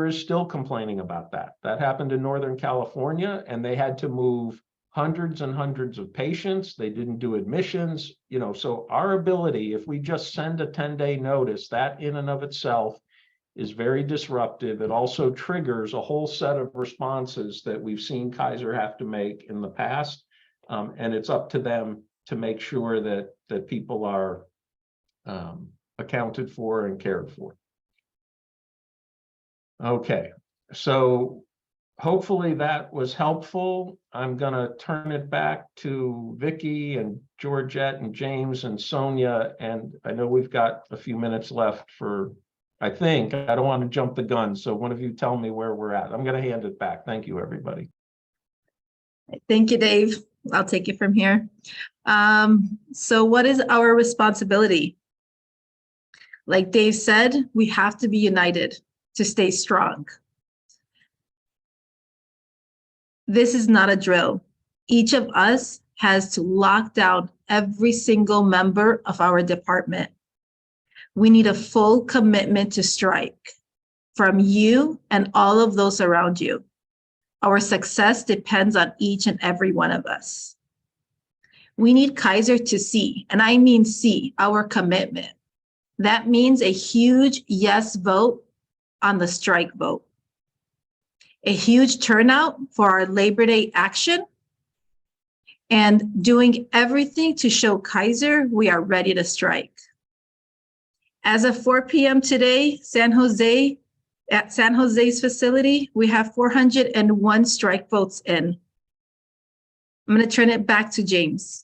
Speaker 10: is still complaining about that. That happened in Northern California, and they had to move hundreds and hundreds of patients. They didn't do admissions, so our ability, if we just send a 10-day notice, that in and of itself is very disruptive. It also triggers a whole set of responses that we've seen Kaiser have to make in the past. And it's up to them to make sure that people are accounted for and cared for. Okay, so hopefully that was helpful. I'm gonna turn it back to Vicki and Georgette and James and Sonia. And I know we've got a few minutes left for, I don't want to jump the gun. So one of you tell me where we're at. I'm gonna hand it back. Thank you, everybody.
Speaker 1: Thank you, Dave. I'll take it from here. So what is our responsibility? Like Dave said, we have to be united to stay strong. This is not a drill. Each of us has to lock down every single member of our department. We need a full commitment to strike from you and all of those around you. Our success depends on each and every one of us. We need Kaiser to see, and I mean see, our commitment. That means a huge yes vote on the strike vote. A huge turnout for our Labor Day action, and doing everything to show Kaiser we are ready to strike. As of 4 p.m. today, at San Jose's facility, we have 401 strike votes in. I'm going to turn it back to James.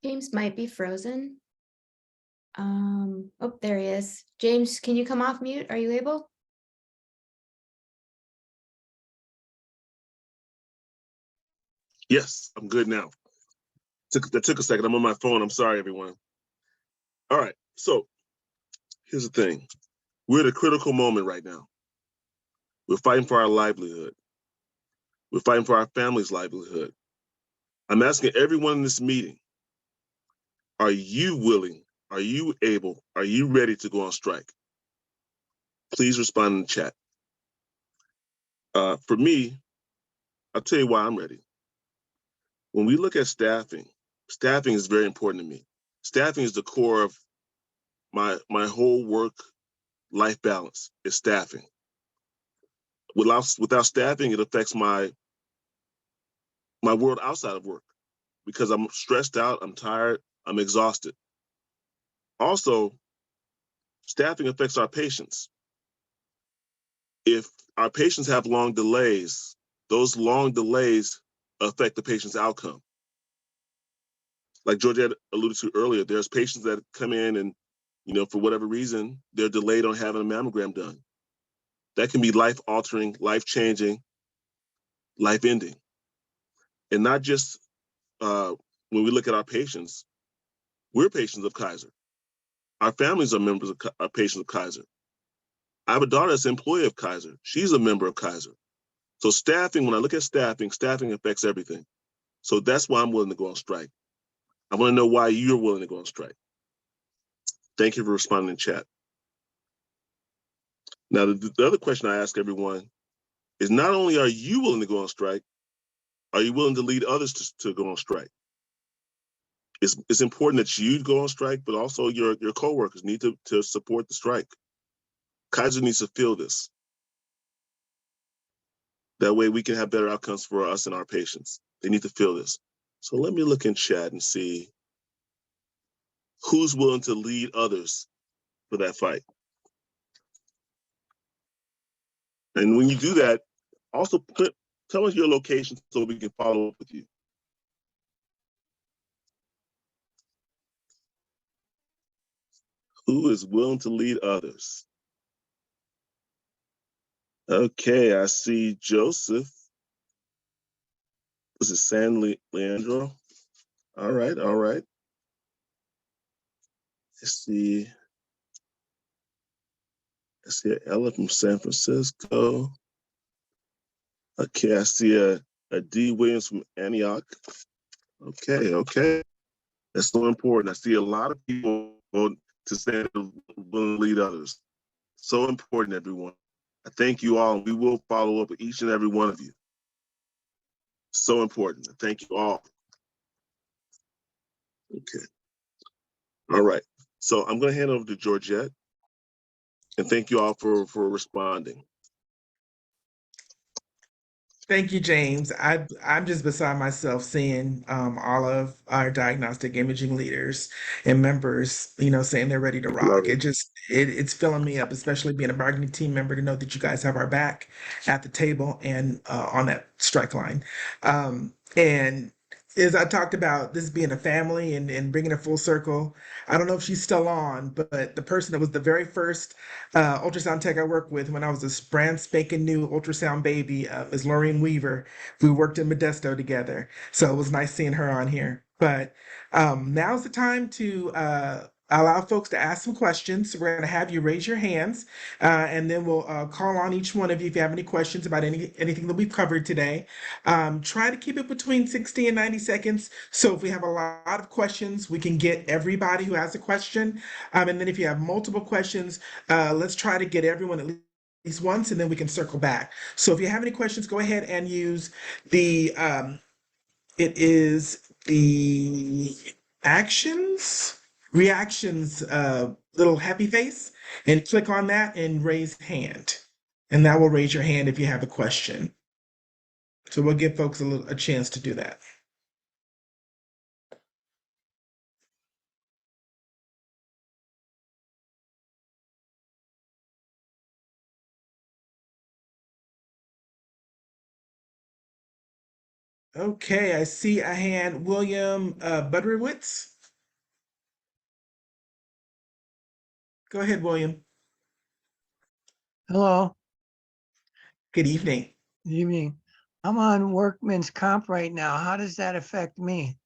Speaker 8: James might be frozen. Oh, there he is. James, can you come off mute? Are you able?
Speaker 2: Yes, I'm good now. That took a second. I'm on my phone. I'm sorry, everyone. All right. So here's the thing. We're at a critical moment right now. We're fighting for our livelihood. We're fighting for our family's livelihood. I'm asking everyone in this meeting, are you willing? Are you able? Are you ready to go on strike? Please respond in the chat. For me, I'll tell you why I'm ready. When we look at staffing, staffing is very important to me. Staffing is the core of my whole work-life balance is staffing. Without staffing, it affects my world outside of work because I'm stressed out, I'm tired, I'm exhausted. Also, staffing affects our patients. If our patients have long delays, those long delays affect the patient's outcome. Like Georgette alluded to earlier, there's patients that come in and, for whatever reason, they're delayed on having a mammogram done. That can be life-altering, life-changing, life-ending. And not just when we look at our patients, we're patients of Kaiser. Our families are patients of Kaiser. I have a daughter that's an employee of Kaiser. She's a member of Kaiser. So staffing, when I look at staffing affects everything. So that's why I'm willing to go on strike. I want to know why you're willing to go on strike. Thank you for responding in chat. Now, the other question I ask everyone is not only are you willing to go on strike, are you willing to lead others to go on strike? It's important that you go on strike, but also your coworkers need to support the strike. Kaiser needs to feel this. That way we can have better outcomes for us and our patients. They need to feel this. So let me look in chat and see who's willing to lead others for that fight. And when you do that, also tell us your location so we can follow up with you. Who is willing to lead others? Okay, I see Joseph. This is San Leandro. All right, all right. I see Ella from San Francisco. Okay, I see a D. Williams from Antioch. Okay, okay. That's so important. I see a lot of people to stand and willing to lead others. So important, everyone. I thank you all, and we will follow up with each and every one of you. So important. Thank you all. Okay. All right. So I'm going to hand over to Georgette, and thank you all for responding.
Speaker 3: Thank you, James. I'm just beside myself seeing all of our diagnostic imaging leaders and members, saying they're ready to rock. It's filling me up, especially being a bargaining team member, to know that you guys have our back at the table and on that strike line. And as I talked about this being a family and bringing it full circle, I don't know if she's still on, but the person that was the very first ultrasound tech I worked with when I was a brand spanking new ultrasound baby is Laureen Weaver. We worked in Modesto together, so it was nice seeing her on here. But now's the time to allow folks to ask some questions. So we're going to have you raise your hands, and then we'll call on each one of you if you have any questions about anything that we've covered today. Try to keep it between 60 and 90 seconds. So if we have a lot of questions, we can get everybody who has a question. And then if you have multiple questions, let's try to get everyone at least once, and then we can circle back. So if you have any questions, go ahead and use the, it is the reactions little happy face, and click on that and raise hand. And that will raise your hand if you have a question. So we'll give folks a chance to do that. Okay, I see a hand. William Butterwitz. Go ahead, William.
Speaker 11: Hello.
Speaker 3: Good evening.
Speaker 11: Good evening. I'm on workman's comp right now. How does that affect me?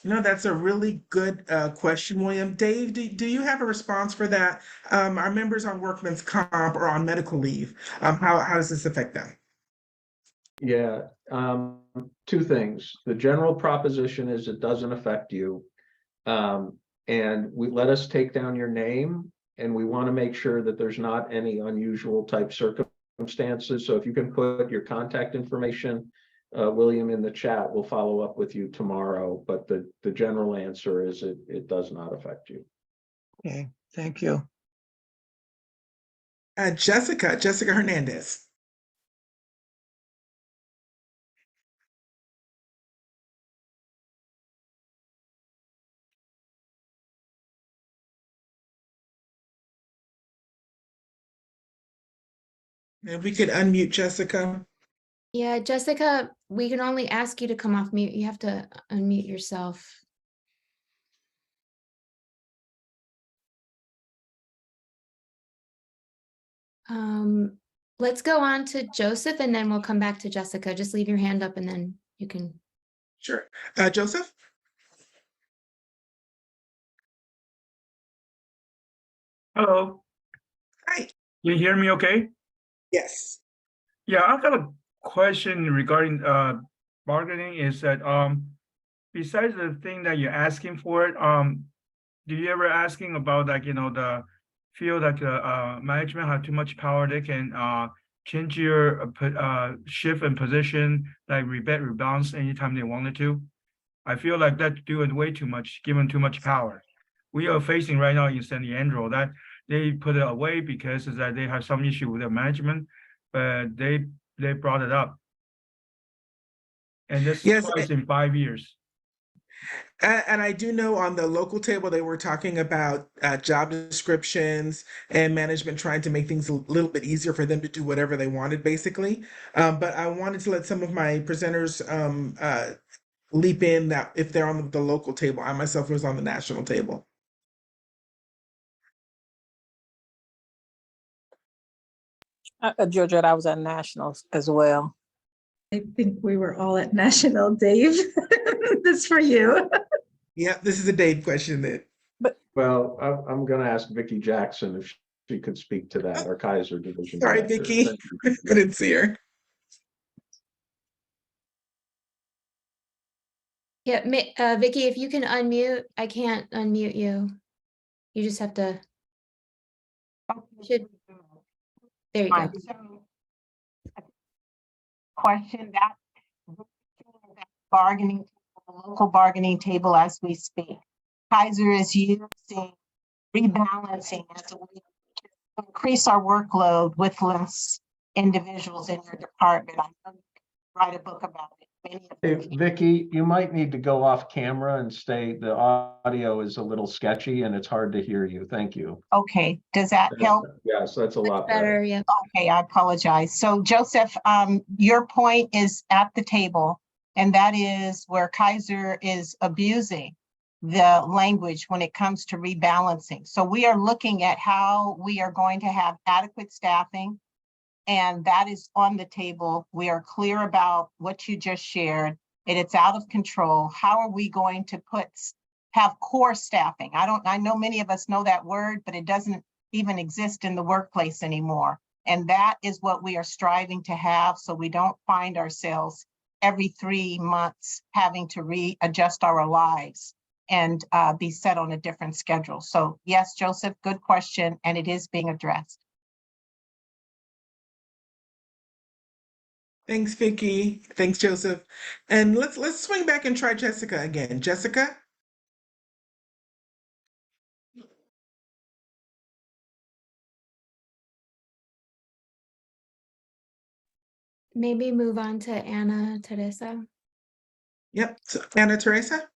Speaker 3: That's a really good question, William. Dave, do you have a response for that? Our members on workman's comp or on medical leave, how does this affect them?
Speaker 10: Yeah, two things. The general proposition is it doesn't affect you. And we let us take down your name, and we want to make sure that there's not any unusual type circumstances. So if you can put your contact information, William, in the chat, we'll follow up with you tomorrow. But the general answer is it does not affect you.
Speaker 11: Okay, thank you.
Speaker 3: Jessica Hernandez. If we could unmute Jessica.
Speaker 8: Yeah, Jessica, we can only ask you to come off mute. You have to unmute yourself. Let's go on to Joseph and then we'll come back to Jessica. Just leave your hand up and then you can.
Speaker 3: Sure. Joseph?
Speaker 12: Hello.
Speaker 3: Hi.
Speaker 12: You hear me okay?
Speaker 3: Yes.
Speaker 12: Yeah, I've got a question regarding bargaining is that besides the thing that you're asking for it, do you ever asking about like the feel like management have too much power, they can change your shift and position, like rebalance anytime they wanted to? I feel like that's doing way too much, given too much power. We are facing right now in San Leandro that they put it away because is that they have some issue with their management, but they brought it up. And this
Speaker 3: Yes,
Speaker 12: twice in 5 years.
Speaker 3: and I do know on the local table they were talking about job descriptions and management trying to make things a little bit easier for them to do whatever they wanted, basically. But I wanted to let some of my presenters leap in that if they're on the local table. I myself was on the national table.
Speaker 4: Georgia, I was at nationals as well.
Speaker 1: I think we were all at national, Dave. This for you.
Speaker 3: Yeah, this is a Dave question then.
Speaker 10: Well, I'm going to ask Vicki Jackson if she could speak to that, our Kaiser division.
Speaker 3: Sorry,
Speaker 10: director.
Speaker 3: Vicki. Couldn't see her.
Speaker 8: Yeah, Vicky, if you can unmute, I can't unmute you. You just have to. There you go.
Speaker 13: Question that bargaining, local bargaining table as we speak. Kaiser is using rebalancing as a way to increase our workload with less individuals in your department. I know you can write a book about it.
Speaker 10: Hey, Vicki, you might need to go off camera and stay. The audio is a little sketchy and it's hard to hear you. Thank you.
Speaker 13: Okay, does that help?
Speaker 10: Yes, that's a lot
Speaker 8: Better, yeah.
Speaker 13: Okay, I apologize. So Joseph, your point is at the table, and that is where Kaiser is abusing the language when it comes to rebalancing. So we are looking at how we are going to have adequate staffing, and that is on the table. We are clear about what you just shared, and it's out of control. How are we going to have core staffing? I know many of us know that word, but it doesn't even exist in the workplace anymore. And that is what we are striving to have, so we don't find ourselves every 3 months having to readjust our lives and be set on a different schedule. So yes, Joseph, good question, and it is being addressed.
Speaker 3: Thanks, Vicki. Thanks, Joseph. And let's swing back and try Jessica again. Jessica?
Speaker 8: Maybe move on to Anna Teresa.
Speaker 3: Yep. So, Anna Teresa?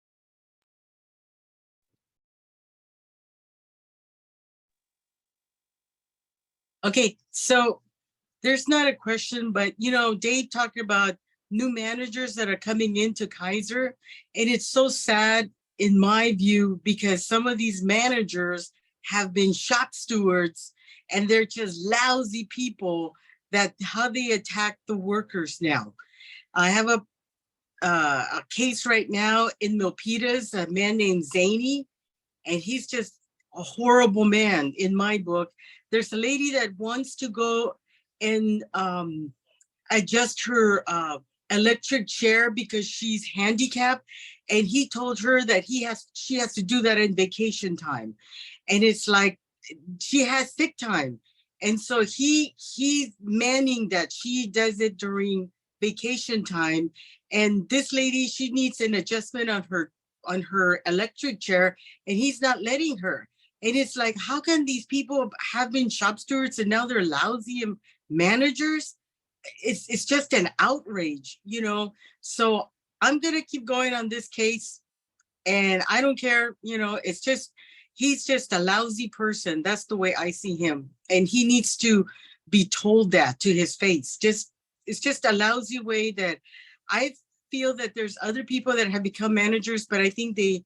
Speaker 14: Okay, so there's not a question, but Dave talked about new managers that are coming into Kaiser, and it's so sad in my view because some of these managers have been shop stewards and they're just lousy people that how they attack the workers now. I have a case right now in Milpitas, a man named Zany, and he's just a horrible man in my book. There's a lady that wants to go and adjust her electric chair because she's handicapped, and he told her that she has to do that in vacation time, and it's like she has sick time, and so he's manning that she does it during vacation time. And this lady, she needs an adjustment on her electric chair, and he's not letting her. And it's like, how can these people have been shop stewards and now they're lousy managers? It's just an outrage, you know. So I'm gonna keep going on this case, and I don't care, you know. It's just, he's just a lousy person. That's the way I see him, and he needs to be told that to his face. It's just a lousy way that I feel that there's other people that have become managers, but I think they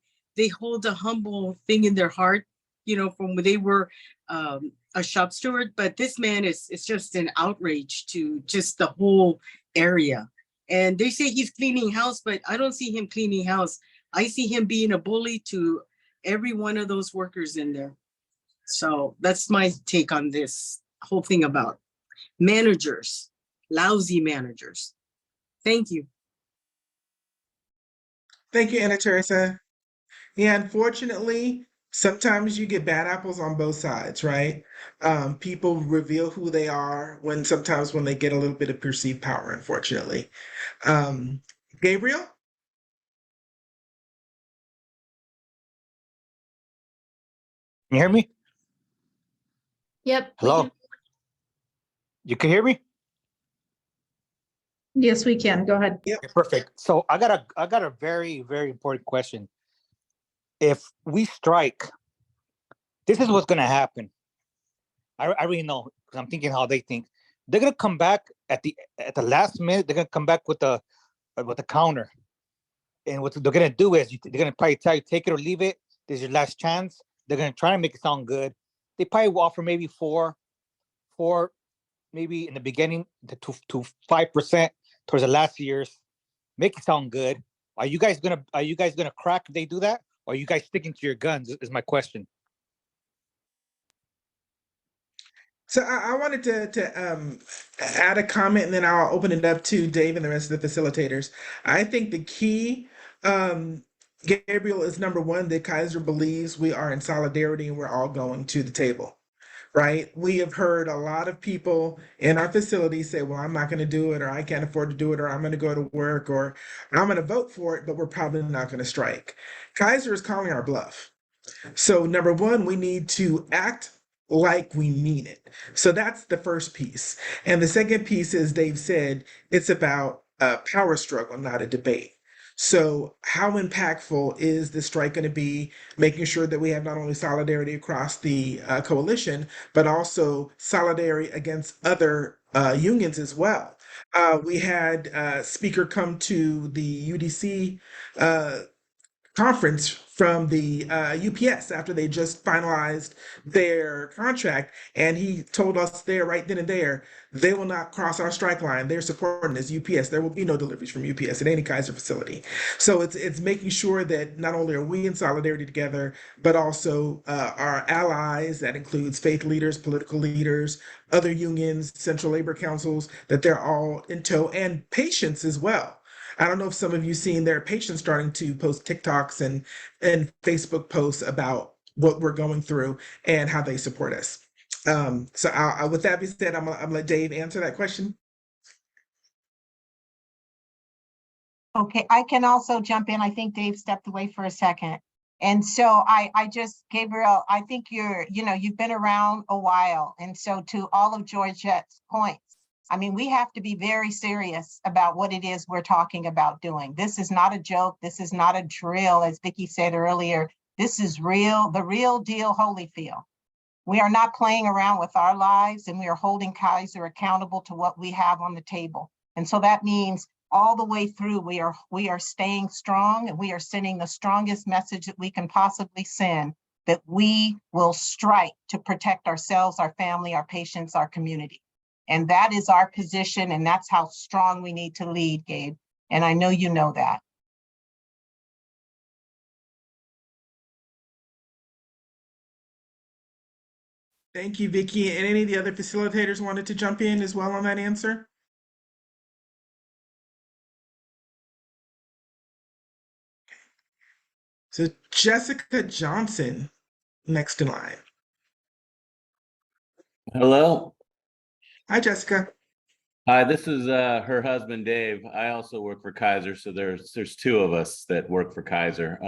Speaker 14: hold a humble thing in their heart, you know, from when they were a shop steward. But this man is just an outrage to just the whole area. And they say he's cleaning house, but I don't see him cleaning house. I see him being a bully to every one of those workers in there. So that's my take on this whole thing about managers, lousy managers. Thank you.
Speaker 3: Thank you, Anna Teresa. Yeah, unfortunately, sometimes you get bad apples on both sides, right? People reveal who they are sometimes when they get a little bit of perceived power, unfortunately. Gabriel?
Speaker 15: Can you hear me?
Speaker 1: Yep.
Speaker 15: Hello? You can hear me?
Speaker 1: Yes, we can. Go ahead.
Speaker 3: Yep.
Speaker 15: Okay, perfect. So I got a very, very important question. If we strike, this is what's gonna happen. I already know, because I'm thinking how they think. They're gonna come back at the last minute. They're gonna come back with the counter, and what they're gonna do is they're gonna probably tell you, take it or leave it. This is your last chance. They're gonna try to make it sound good. They probably will offer maybe four, maybe in the beginning to 5% towards the last years. Make it sound good. Are you guys gonna crack if they do that? Or are you guys sticking to your guns? Is my question.
Speaker 3: So I wanted to add a comment, and then I'll open it up to Dave and the rest of the facilitators. I think the key, Gabriel, is number one, that Kaiser believes we are in solidarity and we're all going to the table, right? We have heard a lot of people in our facility say, well, I'm not going to do it, or I can't afford to do it, or I'm going to go to work, or I'm going to vote for it, but we're probably not going to strike. Kaiser is calling our bluff. So number one, we need to act like we mean it. So that's the first piece. And the second piece, as Dave said, it's about a power struggle, not a debate. So how impactful is the strike going to be, making sure that we have not only solidarity across the coalition, but also solidarity against other unions as well. We had a speaker come to the UDC conference from the UPS after they just finalized their contract, and he told us there right then and there, they will not cross our strike line. They're supporting this UPS. There will be no deliveries from UPS at any Kaiser facility. So it's making sure that not only are we in solidarity together, but also our allies, that includes faith leaders, political leaders, other unions, central labor councils, that they're all in tow, and patients as well. I don't know if some of you seen their patients starting to post TikToks and Facebook posts about what we're going through and how they support us. So with that being said, I'm gonna let Dave answer that question.
Speaker 13: Okay, I can also jump in. I think Dave stepped away for a second. And so Gabriel, I think you've been around a while. And so to all of Georgette's points, I mean, we have to be very serious about what it is we're talking about doing. This is not a joke. This is not a drill, as Vicki said earlier. This is real, the real deal Holyfield. We are not playing around with our lives, and we are holding Kaiser accountable to what we have on the table. And so that means all the way through, we are staying strong, and we are sending the strongest message that we can possibly send, that we will strike to protect ourselves, our family, our patients, our community. And that is our position, and that's how strong we need to lead, Gabe. And I know you know that.
Speaker 3: Thank you, Vicky. And any of the other facilitators wanted to jump in as well on that answer? So Jessica Johnson, next in line.
Speaker 16: Hello.
Speaker 3: Hi, Jessica.
Speaker 16: Hi, this is her husband, Dave. I also work for Kaiser, so there's two of us that work for Kaiser.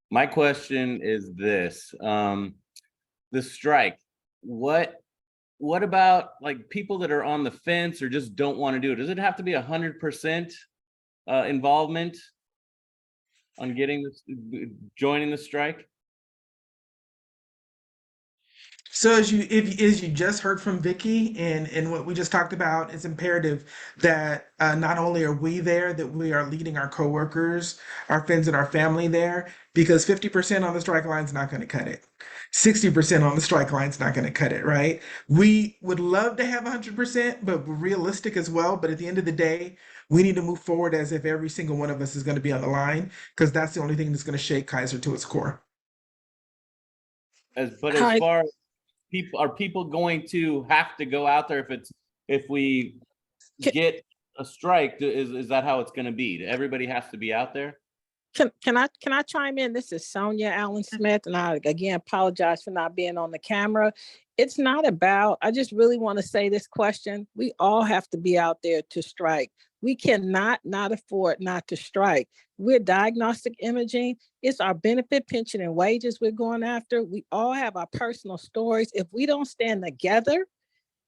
Speaker 16: My question is this: the strike. What about like people that are on the fence or just don't want to do it? Does it have to be 100% involvement on joining the strike?
Speaker 3: So as you just heard from Vicky and what we just talked about, it's imperative that not only are we there, that we are leading our coworkers, our friends, and our family there, because 50% on the strike line is not going to cut it. 60% on the strike line is not going to cut it, right? We would love to have 100%, but we're realistic as well. But at the end of the day, we need to move forward as if every single one of us is going to be on the line, because that's the only thing that's going to shake Kaiser to its core.
Speaker 16: As far as people going to have to go out there if we get a strike? Is that how it's going to be? Everybody has to be out there?
Speaker 4: Can I chime in? This is Sonia Allen Smith, and I again apologize for not being on the camera. It's not about, I just really want to say this question. We all have to be out there to strike. We cannot not afford not to strike. We're diagnostic imaging. It's our benefit, pension, and wages we're going after. We all have our personal stories. If we don't stand together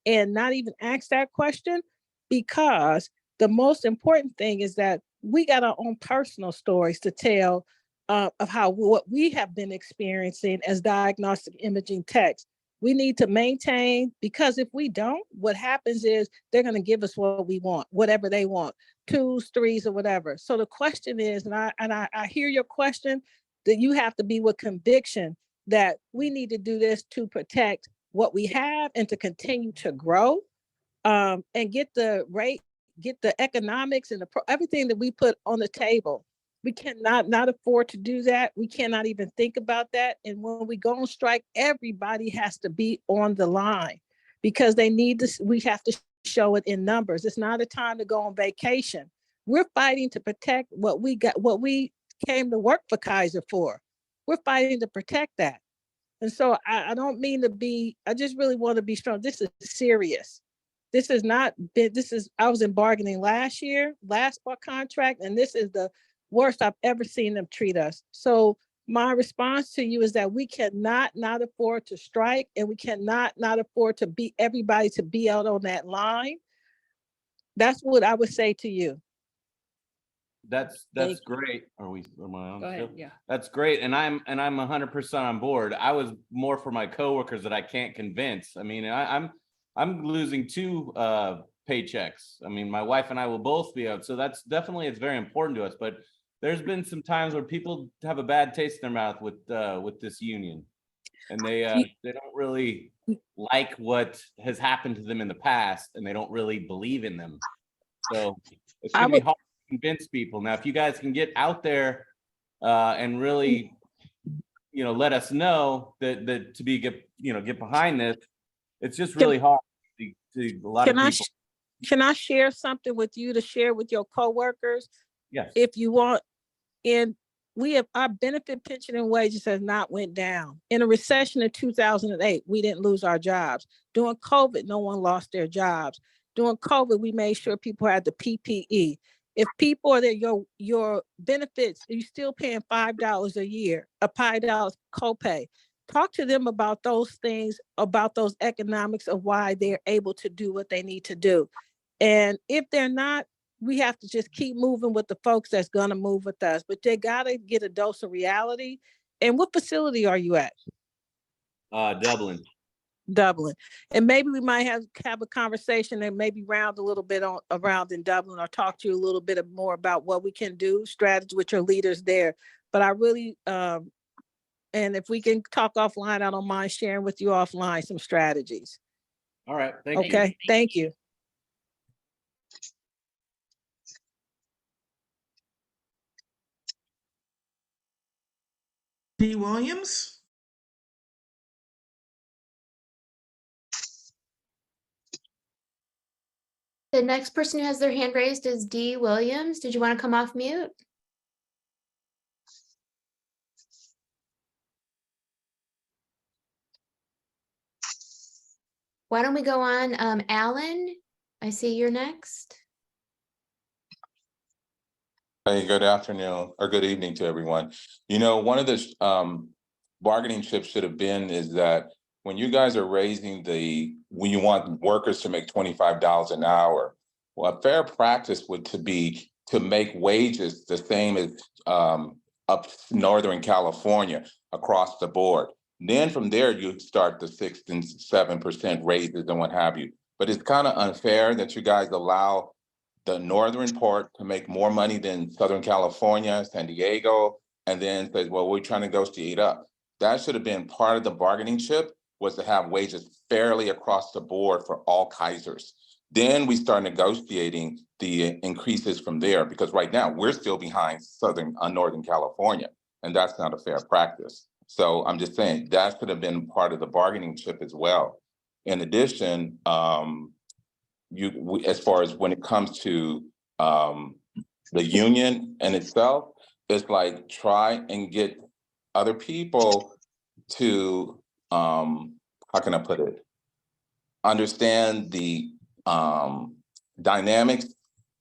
Speaker 4: and not even ask that question, because the most important thing is that we got our own personal stories to tell of what we have been experiencing as diagnostic imaging techs. We need to maintain, because if we don't, what happens is they're going to give us what we want, whatever they want, 2s, 3s, or whatever. So the question is, and I hear your question, that you have to be with conviction that we need to do this to protect what we have and to continue to grow, and get the rate, get the economics and everything that we put on the table. We cannot not afford to do that. We cannot even think about that. And when we go on strike, everybody has to be on the line, because they need this. We have to show it in numbers. It's not a time to go on vacation. We're fighting to protect what we got, what we came to work for Kaiser for. We're fighting to protect that. And so I don't mean to be, I just really want to be strong. This is serious. This is not, I was in bargaining last contract, and this is the worst I've ever seen them treat us. So my response to you is that we cannot not afford to strike, and we cannot not afford to be everybody to be out on that line. That's what I would say to you.
Speaker 16: That's great. Am I on?
Speaker 17: Go ahead. Yeah.
Speaker 16: That's great. And I'm 100% on board. I was more for my coworkers that I can't convince. I mean, I'm losing 2 paychecks. I mean, my wife and I will both be out. So that's definitely, it's very important to us. But there's been some times where people have a bad taste in their mouth with this union, and they don't really like what has happened to them in the past, and they don't really believe in them. So it's gonna be hard to convince people. Now, if you guys can get out there and really, let us know that get behind this. It's just really hard to a lot of people.
Speaker 4: Can I share something with you to share with your coworkers?
Speaker 16: Yes.
Speaker 4: If you want, and we have, our benefit, pension, and wages has not went down. In a recession in 2008, we didn't lose our jobs. During COVID, no one lost their jobs. During COVID, we made sure people had the PPE. If people are there, your benefits, you're still paying $5 a year, a $5 copay. Talk to them about those things, about those economics of why they're able to do what they need to do. And if they're not, we have to just keep moving with the folks that's going to move with us. But they got to get a dose of reality. And what facility are you at?
Speaker 16: Dublin.
Speaker 4: And maybe we might have a conversation and maybe round a little bit around in Dublin, or talk to you a little bit more about what we can do, strategy with your leaders there. But I really, and if we can talk offline, I don't mind sharing with you offline some strategies.
Speaker 16: All right, thank you.
Speaker 4: Okay, thank you.
Speaker 3: D. Williams?
Speaker 17: The next person who has their hand raised is Dee Williams. Did you want to come off mute? Why don't we go on, Alan? I see you're next.
Speaker 18: Hey, good afternoon or good evening to everyone. You know, one of the bargaining chips should have been is that when you guys are raising when you want workers to make $25 an hour, well, a fair practice would be to make wages the same as up Northern California across the board. Then from there, you start the 6 and 7% raises and what have you. But it's kind of unfair that you guys allow the northern part to make more money than Southern California, San Diego, and then says, well, we're trying to negotiate up. That should have been part of the bargaining chip, was to have wages fairly across the board for all Kaisers. Then we start negotiating the increases from there, because right now we're still behind Northern California, and that's not a fair practice. So I'm just saying that should have been part of the bargaining chip as well. In addition, as far as when it comes to the union in itself, it's like try and get other people to how can I put it? Understand the dynamics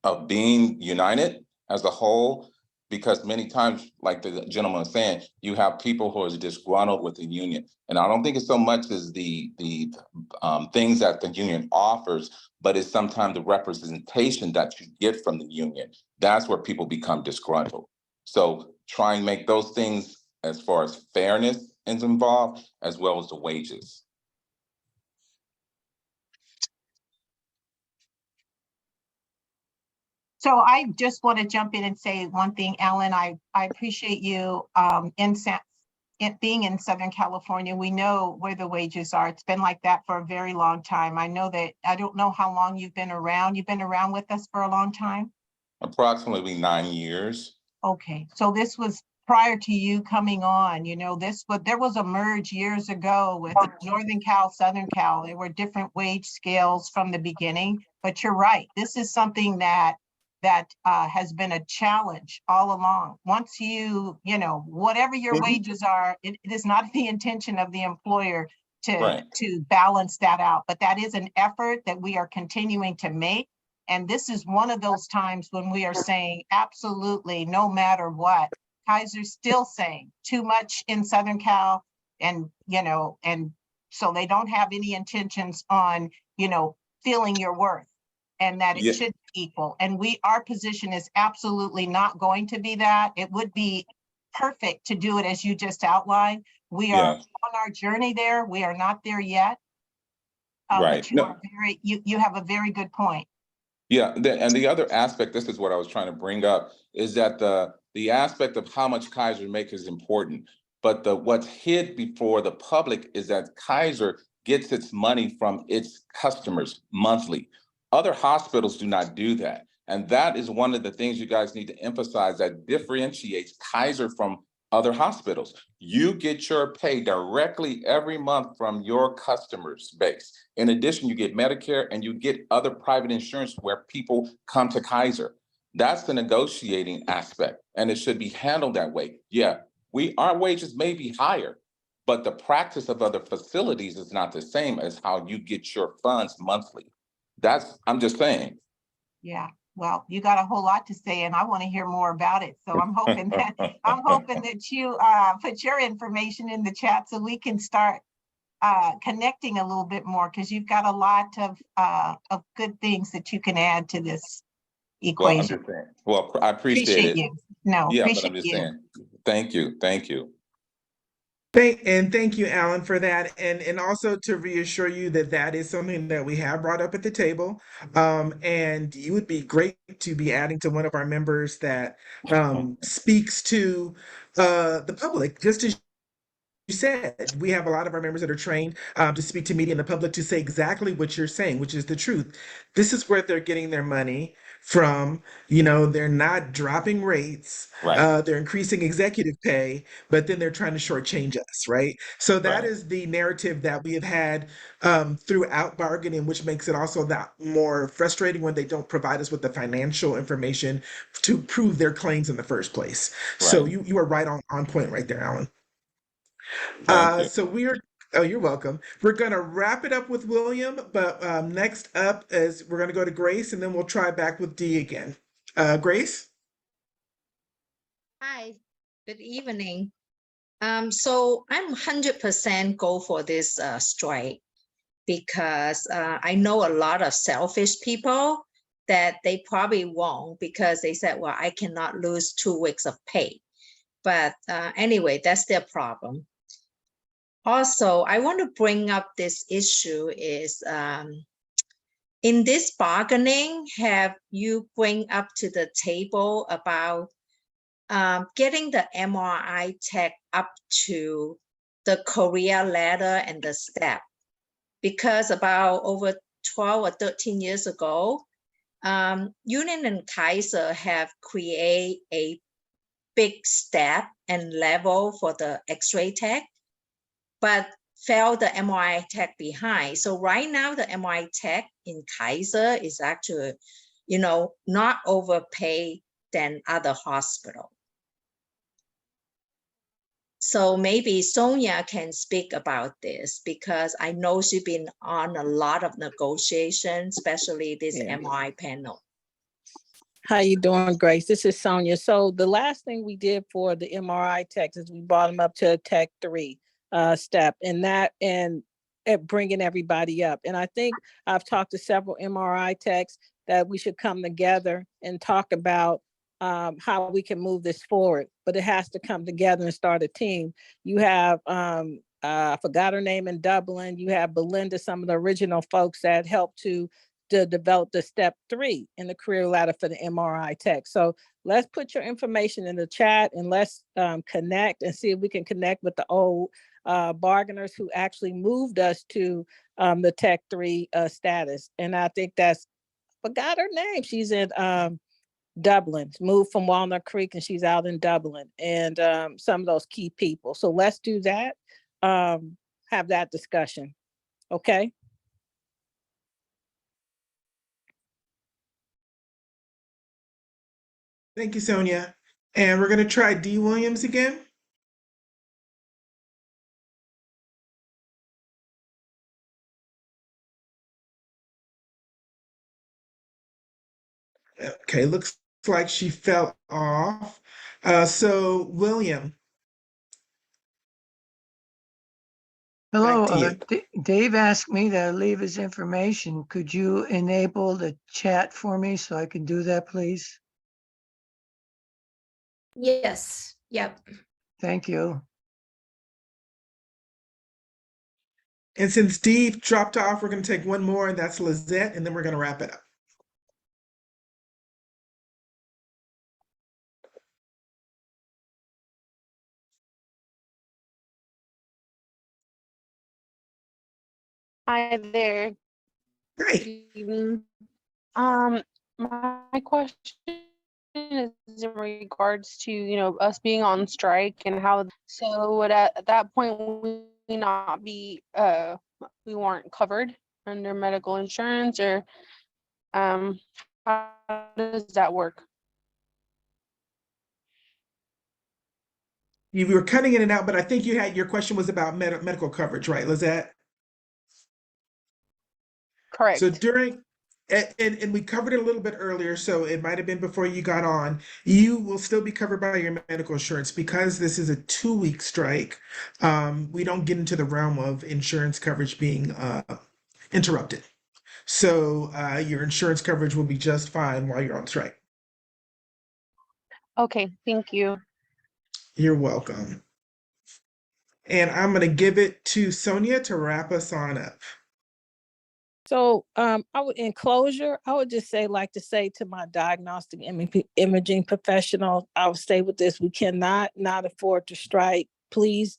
Speaker 18: of being united as a whole, because many times, like the gentleman was saying, you have people who are disgruntled with the union. And I don't think it's so much as the things that the union offers, but it's sometimes the representation that you get from the union. That's where people become disgruntled. So try and make those things as far as fairness is involved, as well as the wages.
Speaker 13: So I just want to jump in and say one thing, Alan. I appreciate you being in Southern California. We know where the wages are. It's been like that for a very long time. I know that, I don't know how long you've been around. You've been around with us for a long time?
Speaker 18: Approximately 9 years.
Speaker 13: Okay, so this was prior to you coming on, there was a merge years ago with Northern Cal, Southern Cal. There were different wage scales from the beginning, but you're right. This is something that has been a challenge all along. Once whatever your wages are, it is not the intention of the employer to balance that out, but that is an effort that we are continuing to make. And this is one of those times when we are saying absolutely, no matter what. Kaiser's still saying too much in Southern Cal, and so they don't have any intentions on feeling your worth, and that it should be equal. And our position is absolutely not going to be that. It would be perfect to do it as you just outlined. We are on our journey there. We are not there yet. But you have a very good point.
Speaker 18: Yeah, and the other aspect, this is what I was trying to bring up, is that the aspect of how much Kaiser makes is important, but what's hid before the public is that Kaiser gets its money from its customers monthly. Other hospitals do not do that, and that is one of the things you guys need to emphasize that differentiates Kaiser from other hospitals. You get your pay directly every month from your customers base. In addition, you get Medicare and you get other private insurance where people come to Kaiser. That's the negotiating aspect, and it should be handled that way. Yeah, our wages may be higher, but the practice of other facilities is not the same as how you get your funds monthly. I'm just saying.
Speaker 13: Yeah. Well, you got a whole lot to say, and I want to hear more about it. So I'm hoping that you put your information in the chat so we can start connecting a little bit more, because you've got a lot of good things that you can add to this equation.
Speaker 18: Well, I appreciate it.
Speaker 13: You. No,
Speaker 18: yeah,
Speaker 13: appreciate
Speaker 18: but I'm just
Speaker 13: you.
Speaker 18: saying. Thank you.
Speaker 3: Thank you, Alan, for that. And also to reassure you that is something that we have brought up at the table. And you would be great to be adding to one of our members that speaks to the public, just as said, we have a lot of our members that are trained to speak to media and the public to say exactly what you're saying, which is the truth. This is where they're getting their money from. You know, they're not dropping rates.
Speaker 18: Right.
Speaker 3: They're increasing executive pay, but then they're trying to shortchange us, right? So that
Speaker 18: Right.
Speaker 3: is the narrative that we have had throughout bargaining, which makes it also that more frustrating when they don't provide us with the financial information to prove their claims in the first place. So
Speaker 18: Right.
Speaker 3: you are right on point right there, Alan.
Speaker 18: Thank you.
Speaker 3: So we are, oh, you're welcome. We're going to wrap it up with William, but next up is we're going to go to Grace and then we'll try back with Dee again. Grace?
Speaker 19: Hi, good evening. So I'm 100% go for this strike because I know a lot of selfish people that they probably won't because they said, well, I cannot lose 2 weeks of pay. But anyway, that's their problem. Also, I want to bring up this issue is in this bargaining, have you bring up to the table about getting the MRI tech up to the career ladder and the step? Because about over 12 or 13 years ago, Union and Kaiser have created a big step and level for the X-ray tech, but fell the MRI tech behind. So right now, the MRI tech in Kaiser is actually, you know, not overpaid than other hospitals. So maybe Sonia can speak about this because I know she's been on a lot of negotiations, especially this MRI panel.
Speaker 4: How you doing, Grace? This is Sonia. So the last thing we did for the MRI techs is we brought them up to a Tech 3 step, and that and bringing everybody up. And I think I've talked to several MRI techs that we should come together and talk about how we can move this forward. But it has to come together and start a team. You have I forgot her name in Dublin. You have Belinda, some of the original folks that helped to develop the step 3 in the career ladder for the MRI tech. So let's put your information in the chat and let's connect and see if we can connect with the old bargainers who actually moved us to the Tech 3 status. And I think forgot her name. She's in Dublin, moved from Walnut Creek and she's out in Dublin, and some of those key people. So let's do that, have that discussion, okay?
Speaker 3: Thank you, Sonia. And we're going to try Dee Williams again. Okay, looks like she fell off. So William.
Speaker 11: Hello,
Speaker 3: back to you.
Speaker 11: Dave asked me to leave his information. Could you enable the chat for me so I can do that, please?
Speaker 17: Yes, yep.
Speaker 11: Thank you.
Speaker 3: And since Dee dropped off, we're going to take one more, and that's Lizette, and then we're going to wrap it up.
Speaker 20: Hi there.
Speaker 3: Hi.
Speaker 20: Good evening. My question is in regards to, us being on strike and how, so would at that point we not be, we weren't covered under medical insurance, or how does that work?
Speaker 3: You were cutting in and out, but I think your question was about medical coverage, right, Lizette?
Speaker 20: Correct.
Speaker 3: So during, and we covered it a little bit earlier, so it might have been before you got on. You will still be covered by your medical insurance because this is a 2-week strike. We don't get into the realm of insurance coverage being interrupted. So your insurance coverage will be just fine while you're on strike.
Speaker 20: Okay, thank you.
Speaker 3: You're welcome. And I'm going to give it to Sonia to wrap us on up.
Speaker 4: So in closure, I would just like to say to my diagnostic imaging professional, I would stay with this. We cannot not afford to strike. Please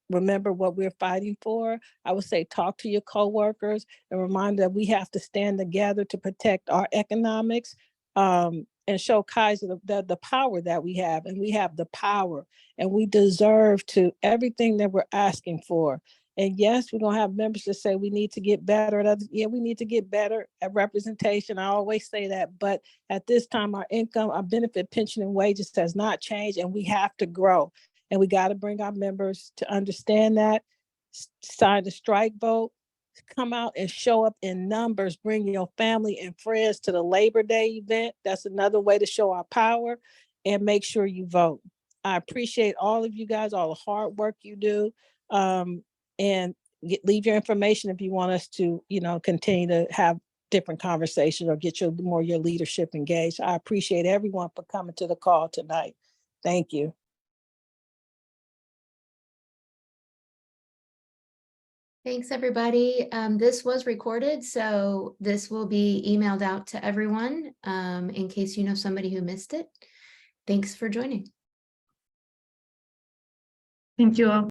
Speaker 4: remember what we're fighting for. I would say talk to your coworkers and remind them that we have to stand together to protect our economics, and show Kaiser the power that we have. And we have the power, and we deserve to everything that we're asking for. And yes, we're going to have members that say we need to get better at others. Yeah, we need to get better at representation. I always say that. But at this time, our income, our benefit, pension, and wages has not changed, and we have to grow. And we got to bring our members to understand that, sign the strike vote, come out and show up in numbers, bring your family and friends to the Labor Day event. That's another way to show our power, and make sure you vote. I appreciate all of you guys, all the hard work you do. And leave your information if you want us to, continue to have different conversations or get your leadership engaged. I appreciate everyone for coming to the call tonight. Thank you.
Speaker 17: Thanks, everybody. This was recorded, so this will be emailed out to everyone in case you know somebody who missed it. Thanks for joining.
Speaker 1: Thank you all.